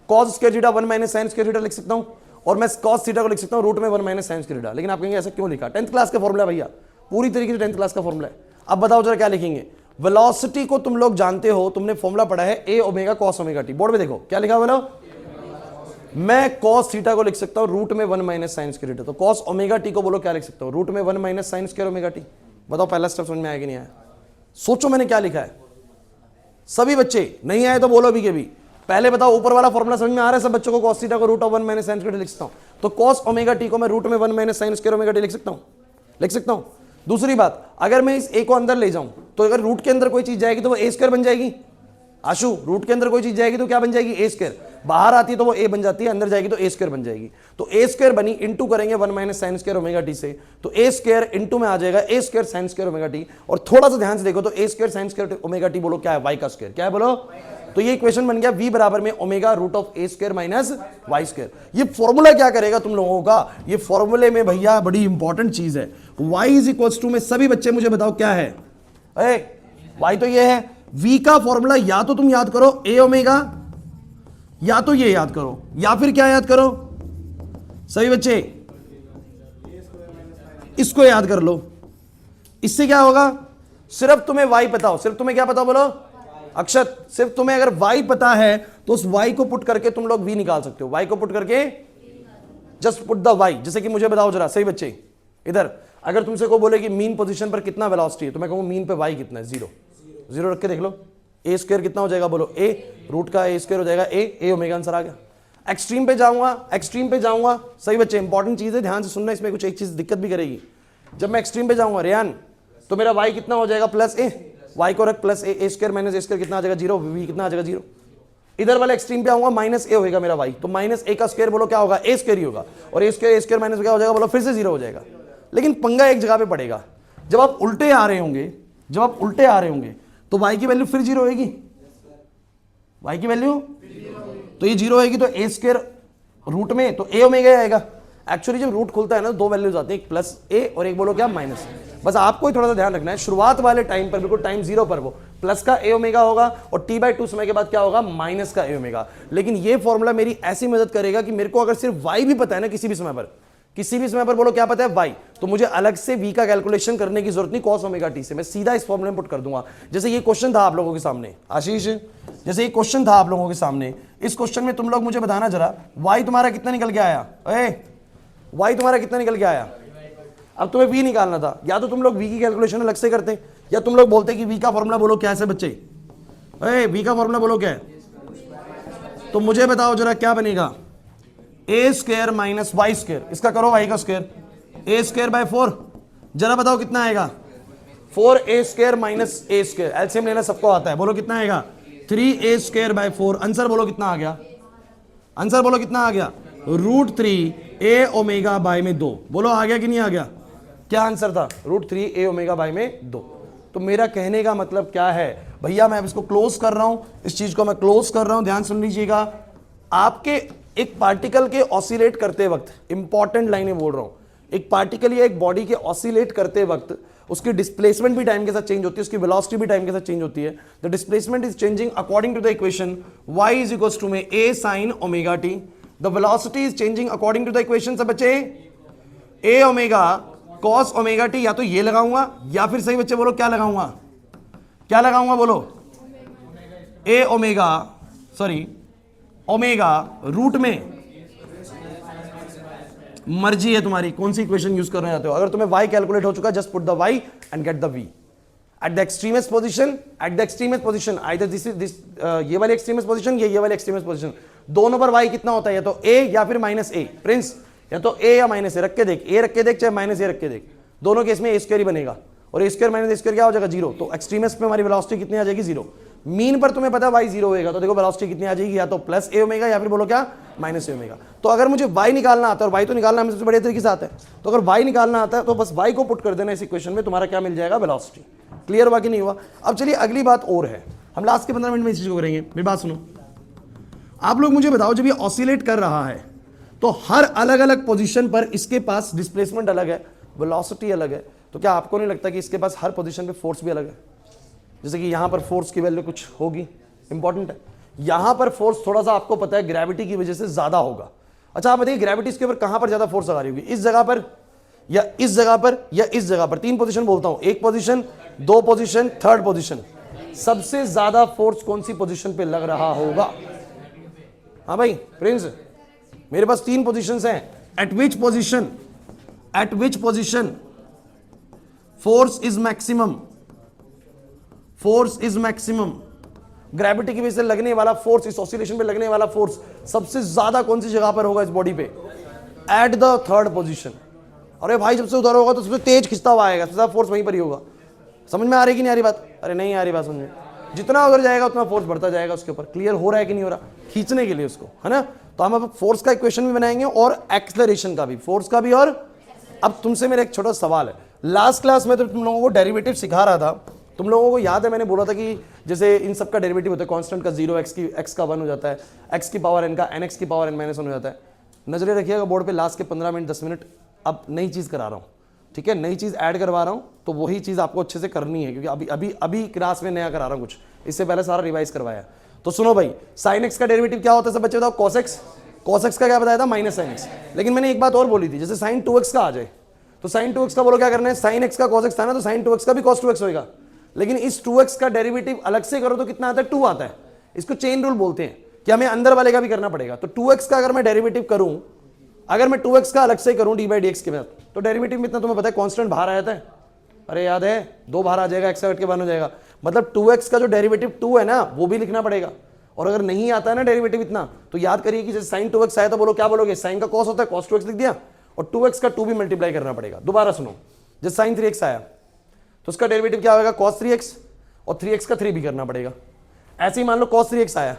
cos square theta 1 minus sine square theta लिख सकता हूं, और मैं कॉस थीटा को लिख सकता हूं रूट में 1 माइनस साइन स्क्वायर थीटा। लेकिन आप कहेंगे ऐसा क्यों लिखा? 10th क्लास का फॉर्मूला भैया, पूरी तरीके से 10th क्लास का फॉर्मूला है। अब बताओ जरा क्या लिखेंगे? वेलोसिटी को तुम लोग जानते हो, तुमने फॉर्मूला पढ़ा है a omega cos omega t। Board पे देखो क्या लिखा बोलो, मैं cos थीटा को लिख सकता हूं रूट में 1 माइनस साइन स्क्वायर थीटा। तो cos ओमेगा t को बोलो क्या लिख सकता हूं? रूट में 1 minus sine square omega t। बताओ पहला स्टेप समझ में आया कि नहीं आया? सोचो मैंने क्या लिखा है। सभी बच्चे नहीं आए तो बोलो अभी के भी। पहले बताओ ऊपर वाला फॉर्मूला समझ में आ रहा है सब बच्चों को? cos थीटा को root of 1 minus sine square लिख सकता हूं, तो cos ओमेगा t को मैं रूट में 1 minus sine square omega t लिख सकता हूं, लिख सकता हूं। दूसरी बात, अगर मैं इस a को अंदर ले जाऊं तो अगर रूट के अंदर कोई चीज जाएगी तो वो a स्क्वायर बन जाएगी। आशु, रूट के अंदर कोई चीज जाएगी तो क्या बन जाएगी? a square. बाहर आती है तो वो a बन जाती है, अंदर जाएगी तो a स्क्वायर बन जाएगी। तो a स्क्वायर बनी, इंटू करेंगे 1 minus sine square omega t से, तो a स्क्वायर इंटू में आ जाएगा a square sine square omega t। और थोड़ा सा ध्यान से देखो तो a square sine square omega t बोलो क्या है? y का स्क्वायर। क्या है बोलो? तो ये इक्वेशन बन गया v बराबर में omega root of a square minus y square. ये फॉर्मूला क्या करेगा तुम लोगों का? ये फॉर्मूले में भैया बड़ी इंपॉर्टेंट चीज है, y इज इक्वल्स टू में सभी बच्चे मुझे बताओ क्या है? y तो ये है, v का फॉर्मूला या तो तुम याद करो a ओमेगा, या तो ये याद करो, या फिर क्या याद करो सभी बच्चे? इसको याद कर लो। इससे क्या होगा? सिर्फ तुम्हें y पता हो, सिर्फ तुम्हें क्या पता हो बोलो अक्षत? सिर्फ तुम्हें अगर y पता है तो उस y को पुट करके तुम लोग v निकाल सकते हो। y को पुट करके जस्ट पुट द y। जैसे कि मुझे बताओ जरा सही बच्चे, इधर अगर तुमसे को बोले कि मीन पोजीशन पर कितना वेलोसिटी है, तो मैं कहूँ मीन पे y कितना है? 0। 0 रख के देख लो, a स्क्वायर कितना हो जाएगा बोलो? a रूट का a स्क्वायर हो जाएगा a ओमेगा, आंसर आ गया। एक्सट्रीम पे जाऊंगा, एक्सट्रीम पे जाऊंगा सही बच्चे, इंपॉर्टेंट चीज है, ध्यान से सुनना, इसमें कुछ एक चीज दिक्कत भी करेगी। जब मैं एक्सट्रीम पे जाऊंगा रेयान, तो मेरा y कितना हो जाएगा? प्लस a, y को रख plus a square minus a square कितना आ जाएगा? 0। v कितना आ जाएगा? 0। इधर वाले एक्सट्रीम पे आऊंगा, माइनस a होगा मेरा y, तो माइनस a का स्क्वायर बोलो क्या होगा? a स्क्वायर ही होगा, और a स्क्वायर माइनस क्या हो जाएगा बोलो? फिर से 0 हो जाएगा। लेकिन पंगा एक जगह पे पड़ेगा, जब आप उल्टे आ रहे होंगे, जब आप उल्टे आ रहे होंगे तो y की वैल्यू फिर 0 होगी। y की वैल्यू तो ये 0 होगी, तो a स्क्वायर रूट में तो a ओमेगा आएगा। एक्चुअली जब रूट खुलता है ना, दो वैल्यूज आती है, एक प्लस a और एक बोलो क्या? माइनस। बस आपको ही थोड़ा सा ध्यान रखना है, शुरुआत वाले टाइम पर बिल्कुल टाइम 0 पर वो प्लस का a ओमेगा होगा, और t/2 समय के बाद क्या होगा? माइनस का a ओमेगा। लेकिन ये फॉर्मूला मेरी ऐसी मदद करेगा कि मेरे को अगर सिर्फ y भी पता है ना, किसी भी समय पर बोलो क्या पता है? y, तो मुझे अलग से v का कैलकुलेशन करने की जरूरत नहीं cos ओमेगा t से, मैं सीधा इस फॉर्मूले में पुट कर दूंगा। जैसे ये क्वेश्चन था आप लोगों के सामने, आशीष, जैसे ये क्वेश्चन था आप लोगों के सामने, इस क्वेश्चन में तुम लोग मुझे बताना जरा y तुम्हारा कितना निकल के आया? y तुम्हारा कितना निकल के आया? अब तुम्हें v निकालना था, या तो तुम लोग v की कैलकुलेशन अलग से करते, या तुम लोग बोलते कि v का फॉर्मूला बोलो क्या है बच्चे? v का फॉर्मूला बोलो क्या है? तो मुझे बताओ जरा क्या बनेगा? a square minus Y square, इसका करो y का स्क्वायर, a स्क्वायर बाय 4, जरा बताओ कितना आएगा? 4a square minus a square, LCM लेना सबको आता है, बोलो कितना आएगा? 3a square by 4। आंसर बोलो कितना आ गया? आंसर बोलो कितना आ गया? √3a ओमेगा बाय में 2। बोलो आ गया कि नहीं आ गया? क्या आंसर था? √3a ओमेगा बाय में 2। तो मेरा कहने का मतलब क्या है भैया? मैं अब इसको क्लोज कर रहा हूं, इस चीज को मैं क्लोज कर रहा हूं, ध्यान सुन लीजिएगा। आपके एक पार्टिकल के ऑसिलेट करते वक्त, इंपॉर्टेंट लाइनें बोल रहा हूं, एक पार्टिकल या एक बॉडी के ऑसिलेट करते वक्त उसकी डिस्प्लेसमेंट भी टाइम के साथ चेंज होती है, उसकी वेलोसिटी भी टाइम के साथ चेंज होती है। The displacement is changing according to the equation y is equals to में a sin omega t। The velocity is changing according to the equation सब बच्चे a omega cos omega t। या तो ये लगाऊंगा, या फिर सही बच्चे बोलो क्या लगाऊंगा? क्या लगाऊंगा बोलो? a omega sorry omega root में, मर्जी है तुम्हारी कौन सी इक्वेशन यूज करना चाहते हो। अगर तुम्हें y कैलकुलेट हो चुका, just put the y and get the v at the extremest position, at the extremest position, either this ये वाली एक्सट्रीमेस्ट पोजीशन, ये वाली एक्सट्रीमेस्ट पोजीशन, दोनों पर y कितना होता है? या तो a या फिर माइनस a। प्रिंस, या तो a या माइनस a रख के देख, a रख के देख चाहे माइनस a रख के देख, दोनों केस में a स्क्वायर ही बनेगा, और a square minus a square क्या हो जाएगा? 0। तो एक्सट्रीमेस्ट पे हमारी वेलोसिटी कितनी आ जाएगी? 0। मीन पर तुम्हें पता है y 0 होएगा, तो देखो वेलोसिटी कितनी आ जाएगी, या तो प्लस ए ओमेगा या फिर बोलो क्या माइनस ए ओमेगा। तो अगर मुझे y निकालना आता है, और y तो निकालना हमें सबसे बढ़िया तरीके से आता है, तो अगर y निकालना आता है तो बस y को पुट कर देना इस इक्वेशन में, तुम्हारा क्या मिल जाएगा वेलोसिटी। क्लियर हुआ कि नहीं हुआ? अब चलिए अगली बात और है, हम लास्ट के 15 मिनट में इस चीज को करेंगे। मेरी बात सुनो, आप लोग मुझे बताओ, जब ये ऑसिलेट कर रहा है तो हर अलग अलग पोजीशन पर इसके पास डिस्प्लेसमेंट अलग है, वेलोसिटी अलग है, तो क्या आपको नहीं लगता कि इसके पास हर पोजीशन पे फोर्स भी अलग है? जैसे कि यहां पर फोर्स की वैल्यू कुछ होगी, इंपॉर्टेंट है। यहां पर फोर्स थोड़ा सा आपको पता है ग्रेविटी की वजह से ज्यादा होगा। अच्छा आप बताइए ग्रेविटी इसके ऊपर कहां पर ज्यादा फोर्स लगा रही होगी, इस जगह पर या इस जगह पर या इस जगह पर? 3 पोजीशन बोलता हूं, 1 पोजीशन, 2 पोजीशन, 3rd पोजीशन। सबसे ज्यादा फोर्स कौन सी पोजीशन पे लग रहा होगा? हाँ भाई प्रिंस, मेरे पास 3 पोजीशंस हैं। Eight which position force is maximum, force is maximum, gravity की वजह से लगने वाला फोर्स, इस ऑसिलेशन पे लगने वाला फोर्स सबसे ज्यादा कौन सी जगह पर होगा इस बॉडी पे? At the 3rd position. अरे भाई जब से उधर होगा तो सबसे तेज खिंचता हुआ आएगा, सबसे ज्यादा फोर्स वहीं पर ही होगा। समझ में आ रही कि नहीं आ रही बात? अरे नहीं आ रही बात समझ में? जितना उधर जाएगा उतना फोर्स बढ़ता जाएगा उसके ऊपर। क्लियर हो रहा है कि नहीं हो रहा? खींचने के लिए उसको, है ना? तो हम अब फोर्स का इक्वेशन भी बनाएंगे और एक्सेलरेशन का भी, फोर्स का भी। और अब तुमसे मेरा एक छोटा सवाल है, लास्ट क्लास में तो तुम लोगों को डेरिवेटिव सिखा रहा था, तुम लोगों को याद है मैंने बोला था कि जैसे इन सब का डेरिवेटिव होता है, कांस्टेंट का 0, x का 1 हो जाता है, x की पावर n का nx की पावर n - 1 हो जाता है। नजरें रखिएगा बोर्ड पे, लास्ट के 15 मिनट 10 मिनट अब नई चीज़ करा रहा हूँ, ठीक है? नई चीज़ ऐड करवा रहा हूँ, तो वही चीज़ आपको अच्छे से करनी है, क्योंकि अभी अभी अभी क्लास में नया करा रहा हूँ कुछ, इससे पहले सारा रिवाइज करवाया। तो सुनो भाई, साइन एक्स का डेरिवेटिव क्या होता है सब बच्चे बताओ? Cos x. कॉस एक्स का क्या बताया था? Minus sine x. लेकिन मैंने एक बात और बोली थी, जैसे साइन 2x का आ जाए तो साइन 2x का बोलो क्या करना है? साइन एक्स का कॉस एक्स था ना, तो साइन 2x का भी कॉस 2x होगा। लेकिन इस 2x का डेरिवेटिव अलग से करो तो कितना आता है? 2 आता है। इसको चेन रूल बोलते हैं कि हमें अंदर वाले का भी करना पड़ेगा। तो 2x का अगर मैं डेरिवेटिव करूं, अगर मैं 2x का अलग से करूं dy/dx के बाद, तो डेरिवेटिव में इतना तुम्हें पता है कांस्टेंट बाहर आ जाता है। अरे याद है, 2 बाहर आ जाएगा, x का कट के 1 हो जाएगा। मतलब 2x का जो डेरिवेटिव 2 है ना, वो भी लिखना पड़ेगा। और अगर नहीं आता है ना डेरिवेटिव इतना, तो याद करिए कि जैसे साइन 2x आया तो बोलो क्या बोलोगे? साइन का कॉस होता है, कॉस 2x लिख दिया, और 2x का 2 भी मल्टीप्लाई करना पड़ेगा। दोबारा सुनो, जैसे साइन 3x आया तो उसका डेरिवेटिव क्या होगा? cos 3x, और 3x का 3 भी करना पड़ेगा। ऐसे ही मान लो cos 3x आया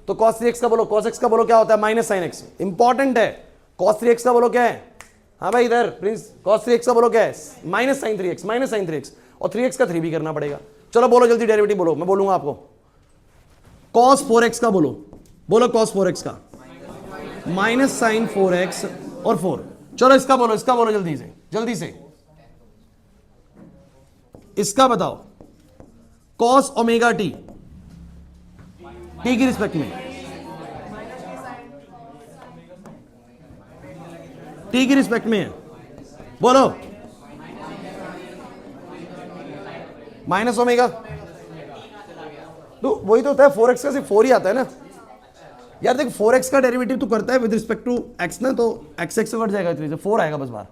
तो cos 3x का बोलो, cos x का बोलो क्या होता है? Minus sine x। इंपॉर्टेंट है, cos 3x का बोलो क्या है? हाँ भाई इधर प्रिंस, cos 3x का बोलो क्या है? Minus sign 3x, minus sign 3x, और 3x का 3 भी करना पड़ेगा। चलो बोलो जल्दी डेरिवेटिव बोलो, मैं बोलूंगा आपको। cos 4x का बोलो, बोलो cos 4x का माइनस साइन 4x और 4। चलो इसका बोलो जल्दी से, जल्दी से इसका बताओ। cos ओमेगा टी, टी की रिस्पेक्ट में, टी की रिस्पेक्ट में है, बोलो। माइनस ओमेगा, तो वही तो होता है, 4x का सिर्फ 4 ही आता है ना यार। देख 4x का डेरिवेटिव तो करता है विद रिस्पेक्ट टू x ना, तो x से कट जाएगा, 3 से 4 आएगा बस बाहर।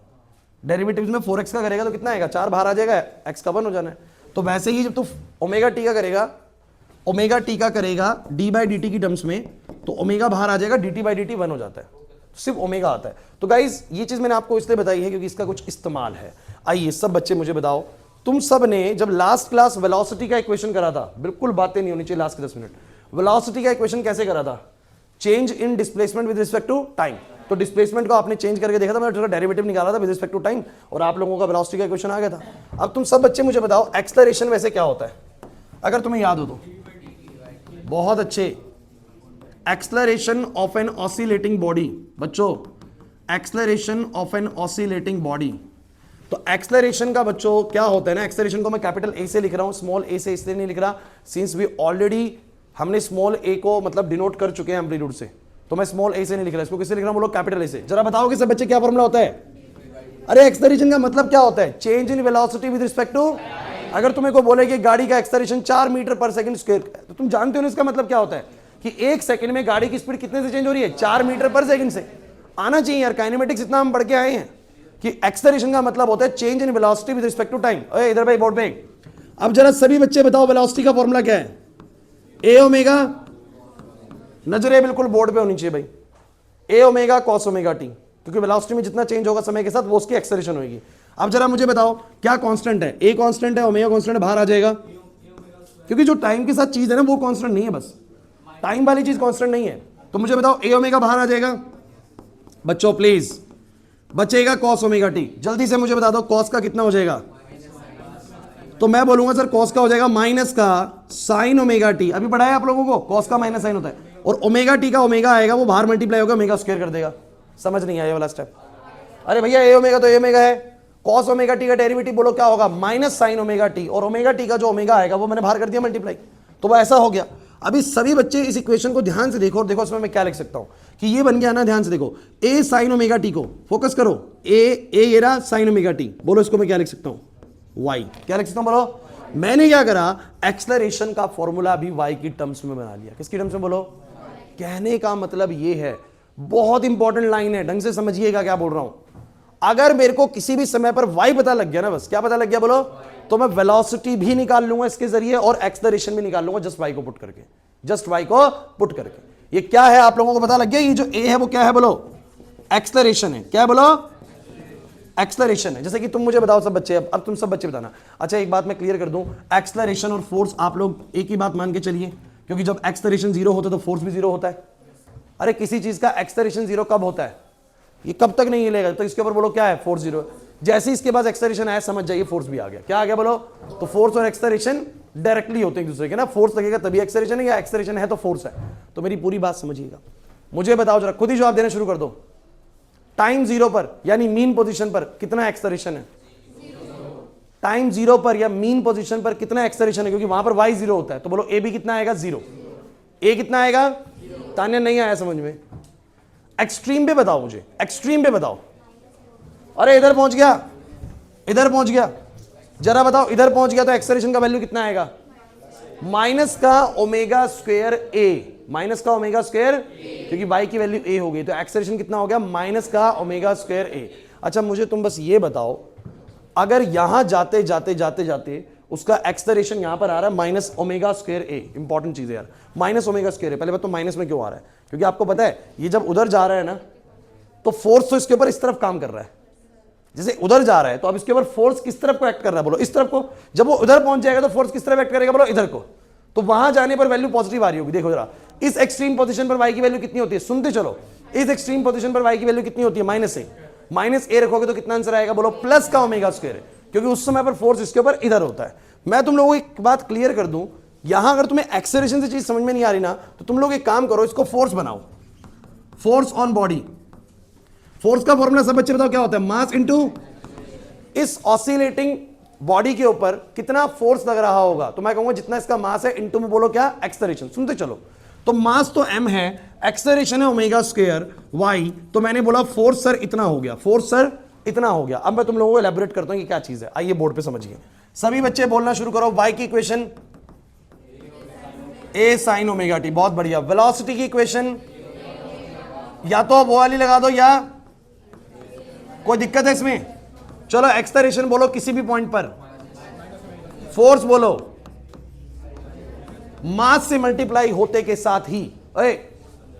डेरिवेटिव में 4x का करेगा तो कितना आएगा? 4 बाहर आ जाएगा, x का 1 हो जाना है। तो वैसे ही जब तू ओमेगा टी का करेगा, ओमेगा टी का करेगा d/dt की टर्म्स में, तो ओमेगा बाहर आ जाएगा, dt/dt 1 हो जाता है, सिर्फ ओमेगा आता है। तो गाइज ये चीज मैंने आपको इसलिए बताई है क्योंकि इसका कुछ इस्तेमाल है। आइए सब बच्चे मुझे बताओ, तुम सब ने जब लास्ट क्लास वेलोसिटी का इक्वेशन करा था, बिल्कुल बातें नहीं होनी चाहिए लास्ट के 10 मिनट, वेलोसिटी का इक्वेशन कैसे करा था? Change in displacement with respect to time. तो डिस्प्लेसमेंट को आपने चेंज करके देखा था, मैंने डेरिवेटिव निकाला था विद रिस्पेक्ट टू टाइम, और आप लोगों का वेलोसिटी का इक्वेशन आ गया था। अब तुम सब बच्चे मुझे बताओ एक्सेलरेशन वैसे क्या होता है, अगर तुम्हें याद हो तो? बहुत अच्छे, acceleration of an oscillating body. बच्चों acceleration of an oscillating body, तो एक्सेलरेशन का बच्चों क्या होता है ना, एक्सेलरेशन को मैं कैपिटल ए से लिख रहा हूं, स्मॉल ए से इसलिए नहीं लिख रहा सिंस वी ऑलरेडी हमने स्मॉल ए को मतलब डिनोट कर चुके हैं एम्पलीट्यूड से, तो मैं स्मॉल ए से नहीं लिख रहा, इसको किससे लिख रहा हूं? बोलो कैपिटल ए से। जरा बताओ कि सब बच्चे क्या फॉर्मूला होता है? अरे एक्सेलरेशन का मतलब क्या होता है? Change in velocity with respect to. अगर तुम्हें को बोले कि गाड़ी का acceleration 4 metre per second square, तो तुम जानते हो ना इसका मतलब क्या होता है कि 1 सेकंड में गाड़ी की स्पीड कितने से चेंज हो रही है? 4 मीटर पर सेकंड से। आना चाहिए यार, काइनेमेटिक्स इतना हम पढ़ के आए हैं कि एक्सेलरेशन का मतलब होता है change in velocity with respect to time. ओए इधर भाई बोर्ड पे, अब जरा सभी बच्चे बताओ वेलोसिटी का फॉर्मूला क्या है? ए ओमेगा, नजरें बिल्कुल बोर्ड पे होनी चाहिए भाई, ए ओमेगा कॉस ओमेगा टी, क्योंकि वेलोसिटी में जितना चेंज होगा समय के साथ वो उसकी एक्सेलरेशन होगी। अब जरा मुझे बताओ क्या कांस्टेंट है? ए कांस्टेंट है, ओमेगा कांस्टेंट है, बाहर आ जाएगा क्योंकि जो टाइम के साथ चीज है ना वो कांस्टेंट नहीं है, बस टाइम वाली चीज कांस्टेंट नहीं है। तो मुझे बताओ ए ओमेगा बाहर आ जाएगा बच्चों प्लीज, बचेगा कॉस ओमेगा टी। जल्दी से मुझे बता दो कॉस का कितना हो जाएगा, तो मैं बोलूंगा सर कॉस का हो जाएगा माइनस का साइन ओमेगा टी। अभी पढ़ाया आप लोगों को कॉस का माइनस साइन होता है, और ओमेगा टी का ओमेगा आएगा वो बाहर मल्टीप्लाई होगा ओमेगा स्क्वायर कर देगा। समझ नहीं आया वाला स्टेप? अरे भैया ए ओमेगा तो ए ओमेगा है, कॉस ओमेगा टी का डेरिवेटिव बोलो क्या होगा, माइनस साइन ओमेगा टी, और ओमेगा टी का जो ओमेगा आएगा वो मैंने बाहर कर दिया मल्टीप्लाई, तो वो ऐसा हो गया। अभी सभी बच्चे इस इक्वेशन को ध्यान से देखो और देखो इसमें मैं क्या लिख सकता हूं कि ये बन गया ना, ध्यान से देखो ए साइन ओमेगा टी को फोकस करो, ए ये रहा साइन ओमेगा टी, बोलो इसको मैं क्या लिख सकता हूं, वाई। क्या लिख सकता हूं बोलो? मैंने क्या करा, एक्सेलरेशन का फॉर्मूला भी वाई की टर्म्स में बना लिया। किसकी टर्म्स में बोलो? कहने का मतलब ये है, बहुत इंपॉर्टेंट लाइन है, ढंग से समझिएगा क्या बोल रहा हूं। अगर मेरे को किसी भी समय पर वाई पता लग गया ना, बस क्या पता लग गया बोलो, तो मैं वेलोसिटी भी निकाल लूंगा इसके जरिए और एक्सेलरेशन भी निकाल लूंगा, जस्ट वाई को पुट करके, जस्ट वाई को पुट करके। ये क्या है आप लोगों को पता लग गया? ये जो ए है वो क्या है बोलो? एक्सेलरेशन है। क्या बोलो? एक्सेलरेशन है। जैसे कि तुम मुझे बताओ सब बच्चे, अब तुम सब बच्चे बताना। अच्छा एक बात मैं क्लियर कर दूं, एक्सेलरेशन और फोर्स आप लोग एक ही बात मान के चलिए, क्योंकि जब एक्सेलरेशन जीरो होता है तो फोर्स भी जीरो होता है। अरे किसी चीज का एक्सेलरेशन जीरो कब होता है? ये कब तक नहीं हिलेगा, तो इसके ऊपर बोलो क्या है, फोर्स जीरो। जैसे इसके पास एक्सेलरेशन आया समझ जाइए फोर्स भी आ गया। क्या आ गया बोलो? तो फोर्स और एक्सेलरेशन डायरेक्टली होते हैं एक दूसरे के ना, फोर्स लगेगा तभी एक्सेलरेशन है, या एक्सेलरेशन है तो फोर्स है। तो मेरी पूरी बात समझिएगा, मुझे बताओ जरा, खुद ही जवाब देना शुरू कर दो। टाइम जीरो पर यानी मीन पोजीशन पर कितना एक्सेलरेशन है? टाइम जीरो पर या मीन पोजीशन पर कितना एक्सेलरेशन है? क्योंकि वहां पर वाई जीरो होता है, तो बोलो ए भी कितना आएगा? जीरो। ए कितना आएगा? तान्या नहीं आया समझ में? एक्सट्रीम पे बताओ मुझे, एक्सट्रीम पे बताओ। अरे इधर पहुंच गया, इधर पहुंच गया, जरा बताओ इधर पहुंच गया तो एक्सेलरेशन का वैल्यू कितना आएगा? माइनस का ओमेगा स्क्वायर ए, माइनस का ओमेगा स्क्वायर, क्योंकि वाई की वैल्यू ए हो गई, तो एक्सेलरेशन कितना हो गया? माइनस का ओमेगा स्क्वायर ए। अच्छा मुझे तुम बस ये बताओ, अगर यहां जाते जाते जाते जाते उसका एक्सेलरेशन यहां पर आ रहा है माइनस ओमेगा स्क्वायर ए, इंपॉर्टेंट चीज है यार, माइनस ओमेगा स्क्वायर ए। पहले बात तो माइनस में क्यों आ रहा है? क्योंकि आपको पता है ये जब उधर जा रहा है ना, तो फोर्स तो इसके ऊपर इस तरफ काम कर रहा है, जैसे उधर जा रहा है तो अब इसके ऊपर फोर्स किस तरफ को एक्ट कर रहा है बोलो? इस तरफ को। जब वो उधर पहुंच जाएगा तो फोर्स किस तरफ एक्ट करेगा बोलो? इधर को। तो वहां जाने पर वैल्यू पॉजिटिव आ रही होगी। देखो जरा, इस एक्सट्रीम पोजीशन पर वाई की वैल्यू कितनी होती है? सुनते चलो, इस एक्सट्रीम पोजीशन पर वाई की वैल्यू कितनी होती है? माइनस ए। माइनस ए रखोगे तो कितना आंसर आएगा बोलो? प्लस का ओमेगा स्क्वायर, क्योंकि उस समय पर फोर्स इसके ऊपर इधर होता है। मैं तुम लोगों को एक बात क्लियर कर दूं, यहां अगर तुम्हें एक्सेलरेशन से चीज समझ में नहीं आ रही ना, तो तुम लोग एक काम करो, इसको फोर्स बनाओ, फोर्स ऑन बॉडी। फोर्स का फॉर्मूला सब बच्चे बताओ क्या होता है? मास इनटू इस ऑसिलेटिंग बॉडी के ऊपर कितना फोर्स लग रहा होगा, तो मैं कहूंगा जितना इसका मास है इनटू में बोलो क्या? एक्सेलरेशन। सुनते चलो, तो मास तो m है, एक्सेलरेशन है ओमेगा स्क्वायर y, तो मैंने बोला फोर्स सर इतना हो गया, फोर्स सर इतना हो गया। अब मैं तुम लोगों को एलैबोरेट करता हूं कि क्या चीज है। आइए बोर्ड पे समझिए, सभी बच्चे बोलना शुरू करो। y की equation a sin omega T, बहुत बढ़िया। वेलोसिटी की इक्वेशन या तो वो वाली लगा दो, या कोई दिक्कत है इसमें? चलो एक्सेलरेशन बोलो किसी भी पॉइंट पर, फोर्स बोलो मास से मल्टीप्लाई होते के साथ ही,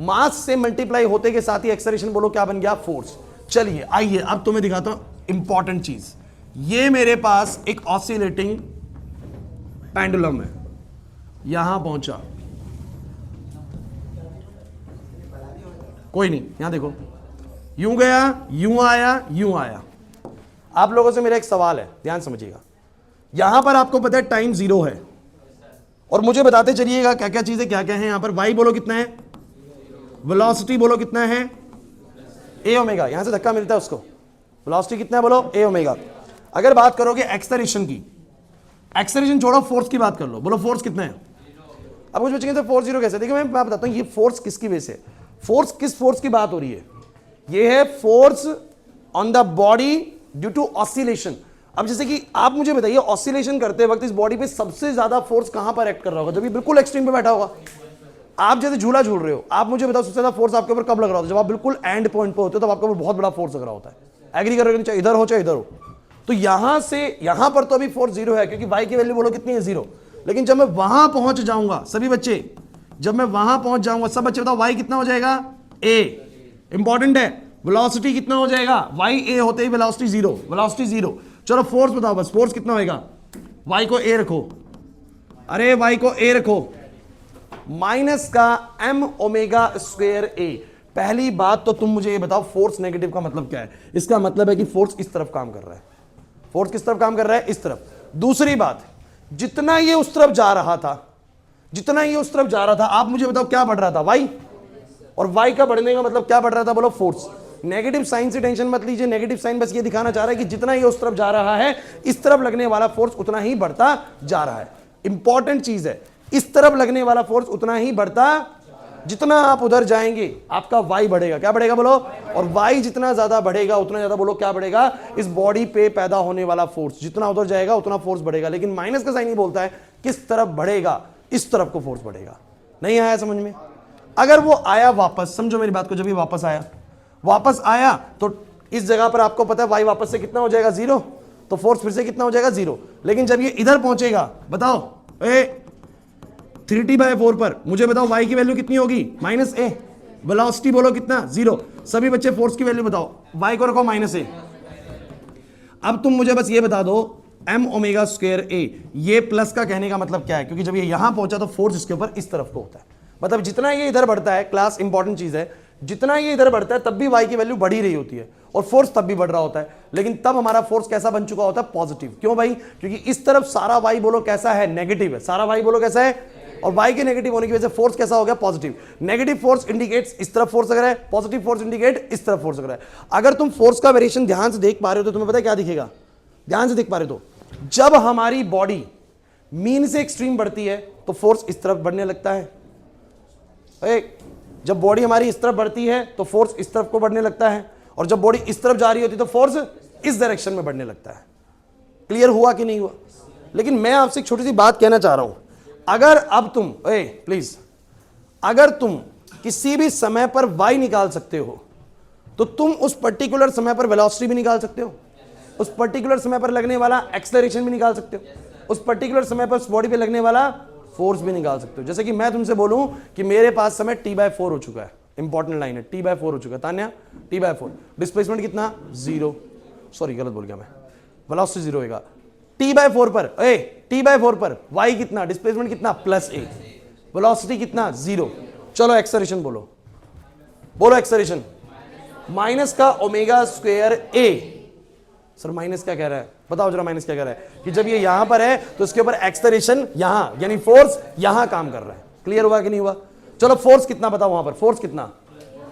मास से मल्टीप्लाई होते के साथ ही एक्सेलरेशन बोलो क्या बन गया? फोर्स। चलिए आइए अब तुम्हें दिखाता हूं इंपॉर्टेंट चीज। ये मेरे पास एक ऑसिलेटिंग पेंडुलम है, यहां पहुंचा, कोई नहीं, यहां देखो, यूं गया, यूं आया, यूं आया। आप लोगों से मेरा एक सवाल है, ध्यान समझिएगा। यहां पर आपको पता है टाइम जीरो है, और मुझे बताते चलिएगा क्या क्या चीजें क्या क्या है यहां पर। वाई बोलो कितना है? वेलोसिटी बोलो कितना है? ए ओमेगा, यहां से धक्का मिलता है उसको। वेलोसिटी कितना है बोलो? ए ओमेगा। अगर बात करोगे एक्सेलरेशन की, एक्सेलरेशन छोड़ो, फोर्स की बात कर लो, बोलो फोर्स कितना है? अब कुछ बच्चे फोर्स जीरो कैसे? देखिए मैं बताता हूं ये फोर्स किसकी वजह से, फोर्स किस फोर्स की बात हो रही है? ये है force on the body due to oscillation. अब जैसे कि आप मुझे बताइए, ऑसिलेशन करते वक्त इस बॉडी पे सबसे ज्यादा फोर्स कहां पर एक्ट कर रहा होगा? जब ये बिल्कुल एक्सट्रीम पे बैठा होगा। आप जैसे झूला झूल रहे हो, आप मुझे बताओ सबसे ज्यादा फोर्स आपके ऊपर कब लग रहा होता है? जब आप बिल्कुल एंड पॉइंट पे होते हो, तब आपके ऊपर बहुत बड़ा फोर्स लग रहा होता है। एग्री करोगे? चाहे इधर हो चाहे इधर हो। तो यहां से यहां पर तो अभी फोर्स जीरो है, क्योंकि वाई की वैल्यू बोलो कितनी है? जीरो। लेकिन जब मैं वहां पहुंच जाऊंगा, सभी बच्चे जब मैं वहां पहुंच जाऊंगा, सब बच्चे बताओ वाई कितना हो जाएगा? ए। इंपॉर्टेंट है, वेलोसिटी कितना हो जाएगा? वाई ए होते ही वेलोसिटी जीरो, वेलोसिटी जीरो। चलो फोर्स बताओ बस, फोर्स कितना होएगा? वाई को ए रखो। अरे वाई को ए रखो, माइनस का m ओमेगा स्क्वायर ए। पहली बात तो तुम मुझे ये बताओ फोर्स नेगेटिव का मतलब क्या है? इसका मतलब है कि फोर्स इस तरफ काम कर रहा है। फोर्स किस तरफ काम कर रहा है? इस तरफ। दूसरी बात, जितना ये उस तरफ जा रहा था, जितना ये उस तरफ जा रहा था, आप मुझे बताओ क्या बढ़ रहा था? वाई। और वाई का बढ़ने का मतलब क्या बढ़ रहा था? बोलो फोर्स। नेगेटिव साइन से टेंशन मत लीजिए, नेगेटिव साइन बस ये दिखाना चाह रहा है कि जितना ये उस तरफ जा रहा है, इस तरफ लगने वाला फोर्स उतना ही बढ़ता जा रहा है। इंपॉर्टेंट चीज है, इस तरफ लगने वाला फोर्स उतना ही बढ़ता, जितना आप उधर जाएंगे आपका वाई बढ़ेगा। क्या बढ़ेगा बोलो? और वाई जितना ज्यादा बढ़ेगा उतना ज्यादा बोलो क्या बढ़ेगा? इस बॉडी पे पैदा होने वाला फोर्स। जितना उधर जाएगा उतना फोर्स बढ़ेगा। लेकिन माइनस का साइन ही बोलता है किस तरफ बढ़ेगा, इस तरफ को फोर्स बढ़ेगा। नहीं आया समझ में? अगर वो आया वापस, समझो मेरी बात को, जब ये वापस आया तो इस जगह पर आपको पता है वाई वापस से कितना हो जाएगा? 0। तो फोर्स फिर से कितना हो जाएगा? 0। लेकिन जब ये इधर पहुंचेगा, बताओ 3t/4 पर, मुझे बताओ y की वैल्यू कितनी होगी? -a। वेलोसिटी बोलो कितना? 0। सभी बच्चे फोर्स की वैल्यू बताओ। y को रखो -a। अब तुम मुझे बस ये बता दो m ओमेगा स्क्वायर a, ये प्लस का कहने का मतलब क्या है? क्योंकि जब ये यहां पहुंचा तो फोर्स इसके ऊपर इस तरफ को होता है। मतलब जितना ये इधर बढ़ता है, क्लास इंपॉर्टेंट चीज है, जितना ये इधर बढ़ता है तब भी y की वैल्यू बढ़ ही रही होती है और फोर्स तब भी बढ़ रहा होता है। लेकिन तब हमारा फोर्स कैसा बन चुका होता है? पॉजिटिव। क्यों भाई? क्योंकि इस तरफ सारा y बोलो कैसा है? नेगेटिव है। सारा y बोलो कैसा है? और y के नेगेटिव होने की वजह से फोर्स कैसा हो गया? पॉजिटिव। नेगेटिव फोर्स इंडिकेट्स इस तरफ फोर्स अगर है, पॉजिटिव फोर्स इंडिकेट इस तरफ फोर्स अगर है। अगर तुम फोर्स का वेरिएशन ध्यान से देख पा रहे हो तो तुम्हें पता है क्या दिखेगा? ध्यान से देख पा रहे हो तो जब हमारी बॉडी मीन से एक्सट्रीम बढ़ती है तो फोर्स इस तरफ बढ़ने लगता है। जब बॉडी हमारी इस तरफ बढ़ती है तो फोर्स इस तरफ को बढ़ने लगता है, और जब बॉडी इस तरफ जा रही होती है तो फोर्स इस डायरेक्शन में बढ़ने लगता है। क्लियर हुआ कि नहीं हुआ? लेकिन मैं आपसे एक छोटी सी बात कहना चाह रहा हूं, अगर अब तुम प्लीज, अगर तुम किसी भी समय पर y निकाल सकते हो तो तुम उस पर्टिकुलर समय पर वेलोसिटी भी निकाल सकते हो, उस पर्टिकुलर समय पर लगने वाला एक्सेलरेशन भी निकाल सकते हो, उस पर्टिकुलर समय पर उस बॉडी पे लगने वाला फोर्स भी निकाल सकते हो। जैसे कि मैं तुमसे बोलूं कि मेरे पास समय t/4 हो चुका है, इंपॉर्टेंट लाइन है, t/4 हो चुका है। तान्या t/4, डिस्प्लेसमेंट कितना? 0। सॉरी गलत बोल गया मैं, वेलोसिटी 0 होगा। t/4 पर t/4 पर y कितना? डिस्प्लेसमेंट कितना? +a। वेलोसिटी कितना? 0। चलो एक्सेलरेशन बोलो, बोलो एक्सेलरेशन। माइनस का omega square a। Sir minus क्या कह रहा है? बताओ जरा माइनस क्या कह रहा है? कि जब ये यहां पर है तो इसके ऊपर एक्सेलरेशन यहां, यानी फोर्स यहां काम कर रहा है। क्लियर हुआ कि नहीं हुआ? चलो फोर्स कितना बताओ वहां पर? फोर्स कितना?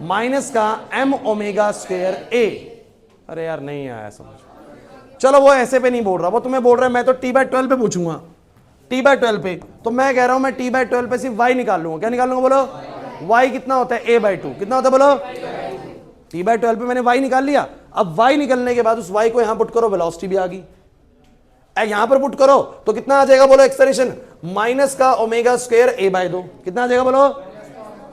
माइनस का m ओमेगा स्क्वायर a। अरे यार नहीं आया समझ। चलो वो ऐसे पे नहीं बोल रहा, वो तुम्हें बोल रहा है मैं तो t/12 पे पूछूंगा, t/12 पे। तो मैं कह रहा हूं मैं t/12 पे सिर्फ y निकाल लूंगा। क्या निकाल लूंगा बोलो? y कितना होता है? a/2। कितना होता है बोलो? t/12 पे मैंने y निकाल लिया। अब y निकलने के बाद उस y को यहां पुट करो, वेलोसिटी भी आ गई। यहां पर पुट करो तो कितना आ जाएगा बोलो? एक्सेलरेशन माइनस का ओमेगा स्क्वायर a/2। कितना आ जाएगा बोलो?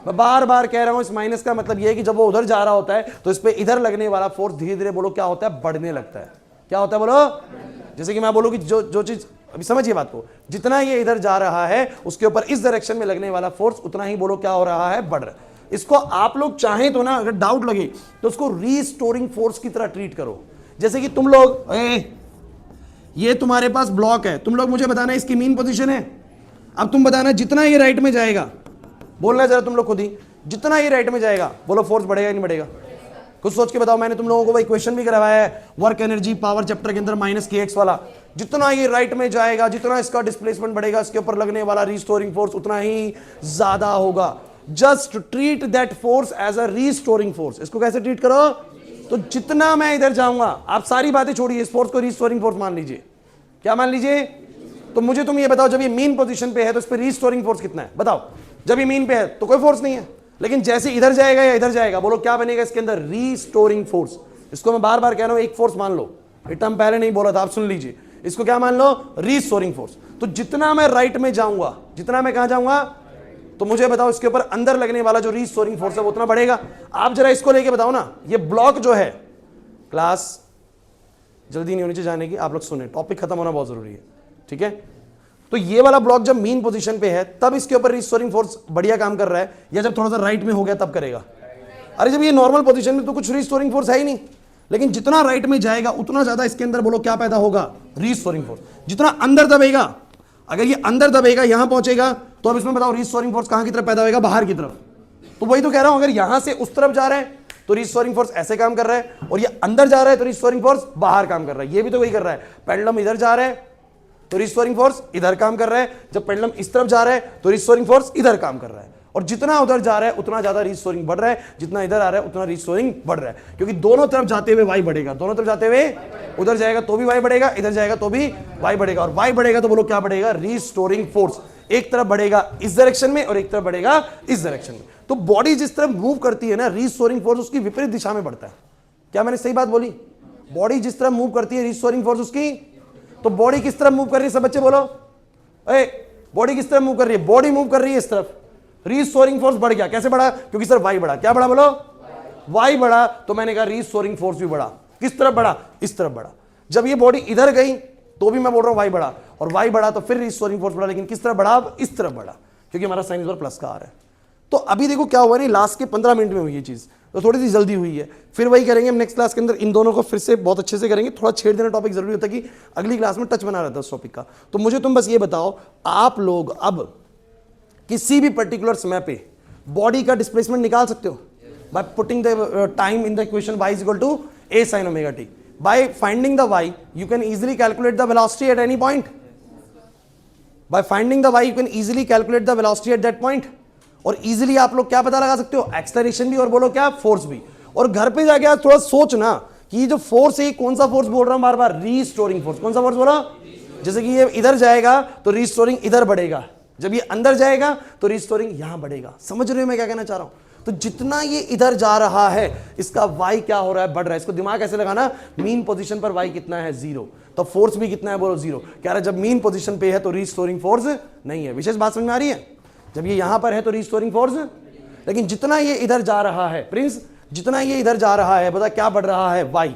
मैं बार बार कह रहा हूं इस माइनस का मतलब यह है कि जब वो उधर जा रहा होता है तो इस पे इधर लगने वाला फोर्स धीरे धीरे बोलो क्या होता है? बढ़ने लगता है। क्या होता है बोलो? जैसे कि मैं बोलूं कि जो चीज, अभी समझिए बात को, जितना ये इधर जा रहा है उसके ऊपर इस डायरेक्शन में लगने वाला फोर्स उतना ही बोलो क्या हो रहा है? बढ़ रहा है। इसको आप लोग चाहें तो ना, अगर डाउट लगे तो उसको रीस्टोरिंग फोर्स की तरह ट्रीट करो। जैसे कि तुम लोग, ये तुम्हारे पास ब्लॉक है, तुम लोग मुझे बताना इसकी मीन पोजीशन है। अब तुम बताना जितना ये राइट में जाएगा, बोलना जरा तुम लोग खुद ही, जितना ये राइट में जाएगा बोलो फोर्स बढ़ेगा नहीं बढ़ेगा? कुछ सोच के बताओ। मैंने तुम लोगों को भाई क्वेश्चन भी करवाया है वर्क एनर्जी पावर चैप्टर के अंदर -kx वाला। जितना ये राइट में जाएगा, जितना इसका डिस्प्लेसमेंट बढ़ेगा, इसके ऊपर लगने वाला रीस्टोरिंग फोर्स उतना ही ज्यादा होगा। Just treat that force as a restoring force. इसको कैसे ट्रीट करो? तो जितना मैं इधर जाऊंगा, आप सारी बातें छोड़िए, इस फोर्स को रीस्टोरिंग फोर्स मान लीजिए। क्या मान लीजिए? तो मुझे तुम ये बताओ, जब ये मीन पोजीशन पे है तो इस पे रीस्टोरिंग फोर्स कितना है? बताओ। जब ये मीन पे है तो कोई फोर्स नहीं है, लेकिन जैसे इधर जाएगा या इधर जाएगा बोलो क्या बनेगा इसके अंदर? Restoring force. इसको मैं बार बार कह रहा हूं, एक फोर्स मान लो, ये टर्म पहले नहीं बोला था, आप सुन लीजिए। इसको क्या मान लो? Restoring force. तो जितना मैं राइट में जाऊंगा, जितना मैं कहां जाऊंगा, तो मुझे बताओ इसके ऊपर अंदर लगने वाला जो रीस्टोरिंग फोर्स है वो उतना बढ़ेगा। आप जरा इसको लेके बताओ ना, ये ब्लॉक जो है, क्लास जल्दी नहीं होनी चाहिए जाने की, आप लोग सुने, टॉपिक खत्म होना बहुत जरूरी है, ठीक है? तो ये वाला ब्लॉक जब मीन पोजीशन पे है तब इसके ऊपर रीस्टोरिंग फोर्स बढ़िया काम कर रहा है, या जब थोड़ा सा राइट में हो गया तब करेगा? अरे जब ये नॉर्मल पोजीशन में तो कुछ रीस्टोरिंग फोर्स है ही नहीं, लेकिन जितना राइट में जाएगा उतना ज्यादा इसके अंदर बोलो क्या पैदा होगा? Restoring force. जितना अंदर दबेगा अगर ये अंदर दबेगा, यहां पहुंचेगा, तो अब इसमें बताओ रीस्टोरिंग फोर्स कहां की तरफ पैदा होगा? बाहर की तरफ। तो वही तो कह रहा हूं, अगर यहां से उस तरफ जा रहा है तो रीस्टोरिंग फोर्स ऐसे काम कर रहा है, और ये अंदर जा रहा है तो रीस्टोरिंग फोर्स बाहर काम कर रहा है। ये भी तो वही कर रहा है। पेंडुलम इधर जा रहा है तो रीस्टोरिंग फोर्स इधर काम कर रहा है, जब पेंडुलम इस तरफ जा रहा है तो रीस्टोरिंग फोर्स इधर काम कर रहा है। और जितना उधर जा रहा है उतना ज्यादा रीस्टोरिंग बढ़ रहा है, जितना इधर आ रहा है उतना रीस्टोरिंग बढ़ रहा है, क्योंकि दोनों तरफ जाते हुए वाई बढ़ेगा। दोनों तरफ जाते हुए, उधर जाएगा तो भी वाई बढ़ेगा, इधर जाएगा तो भी वाई बढ़ेगा, और वाई बढ़ेगा तो बोलो क्या बढ़ेगा? Restoring force. एक तरफ बढ़ेगा इस डायरेक्शन में और एक तरफ बढ़ेगा इस डायरेक्शन में। तो बॉडी जिस तरफ मूव करती है ना, रीस्टोरिंग फोर्स उसकी विपरीत दिशा में बढ़ता है। क्या मैंने सही बात बोली? बॉडी जिस तरफ मूव करती है, रीस्टोरिंग फोर्स उसकी, तो बॉडी किस तरफ मूव कर रही है? सब बच्चे बोलो, बॉडी किस तरफ मूव कर रही है? बॉडी मूव कर रही है इस तरफ, रीस्टोरिंग फोर्स बढ़ गया। कैसे बढ़ा? क्योंकि सर वाई बढ़ा। क्या बढ़ा बोलो? वाई बढ़ा। तो मैंने कहा रीस्टोरिंग फोर्स भी बढ़ा। किस तरफ बढ़ा? इस तरफ बढ़ा। जब ये बॉडी इधर गई तो भी मैं बोल रहा हूं वाई बढ़ा, और वाई बढ़ा तो फिर रीस्टोरिंग फोर्स बढ़ा, लेकिन किस तरफ बढ़ा? अब इस तरफ बढ़ा, क्योंकि हमारा साइन इस बार प्लस का आ रहा है। तो अभी देखो क्या हुआ, नहीं लास्ट के 15 मिनट में हुई ये चीज, तो थोड़ी सी जल्दी हुई है। फिर वही करेंगे हम नेक्स्ट क्लास के अंदर, इन दोनों को फिर से बहुत अच्छे से करेंगे। थोड़ा छेड़ देना टॉपिक जरूरी होता है कि अगली क्लास में टच बना रहता है उस टॉपिक का। तो मुझे तुम बस ये बताओ, आप लोग अब किसी भी पर्टिकुलर समय पे बॉडी का डिस्प्लेसमेंट निकाल सकते हो by putting the time in the equation y equal to a sin omega t. By finding the y, you can easily calculate the velocity at any point. By finding the y, you can easily calculate the velocity at that point. और easily आप लोग क्या पता लगा सकते हो? Acceleration भी, और बोलो क्या? फोर्स भी। और घर पे जाके आज थोड़ा सोचना कि ये जो फोर्स है, कौन सा फोर्स बोल रहा हूं बार बार? Restoring force. कौन सा फोर्स बोला? जैसे कि ये इधर जाएगा तो रीस्टोरिंग इधर बढ़ेगा, जब ये अंदर जाएगा तो रीस्टोरिंग यहां बढ़ेगा। समझ रहे हो मैं क्या कहना चाह रहा हूं? तो जितना ये इधर जा रहा है, इसका y क्या हो रहा है? बढ़ रहा है। इसको दिमाग कैसे लगाना? मीन पोजीशन पर y कितना है? 0। तो फोर्स भी कितना है? बोलो 0। कह रहा है जब मीन पोजीशन पे है तो रीस्टोरिंग फोर्स नहीं है। विशेष बात समझ में आ रही है? जब ये यहां पर है तो रीस्टोरिंग फोर्स, लेकिन जितना ये इधर जा रहा है प्रिंस, जितना ये इधर जा रहा है, बता क्या बढ़ रहा है? y।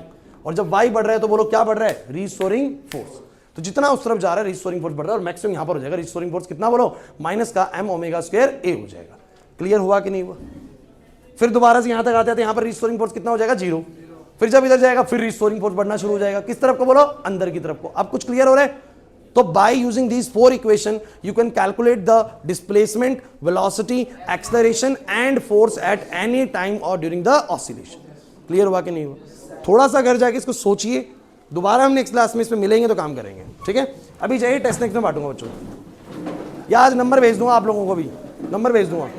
और जब y बढ़ रहा है तो बोलो क्या बढ़ रहा है? Restoring force. तो जितना उस तरफ जा रहा है रीस्टोरिंग फोर्स बढ़ रहा है, और मैक्सिमम यहां पर हो जाएगा रीस्टोरिंग फोर्स कितना? बोलो माइनस का m ओमेगा स्क्वायर a हो जाएगा। क्लियर हुआ कि नहीं हुआ? फिर दोबारा से यहां तक आते हैं, यहां पर रीस्टोरिंग फोर्स कितना हो जाएगा? 0। फिर जब इधर जाएगा फिर रीस्टोरिंग फोर्स बढ़ना शुरू हो जाएगा। किस तरफ को? बोलो अंदर की तरफ को। अब कुछ क्लियर हो रहा है? तो by using these 4 equation you can calculate the displacement, velocity, acceleration and force at any time और ड्यूरिंग द ऑसिलेशन। क्लियर हुआ कि नहीं हुआ? थोड़ा सा घर जाके इसको सोचिए, दोबारा हम नेक्स्ट क्लास में इसमें मिलेंगे तो काम करेंगे। ठीक है, अभी जाइए टेस्ट नेक्स्ट में बांटूंगा बच्चों को, या आज नंबर भेज दूंगा आप लोगों को भी, नंबर भेज दूंगा।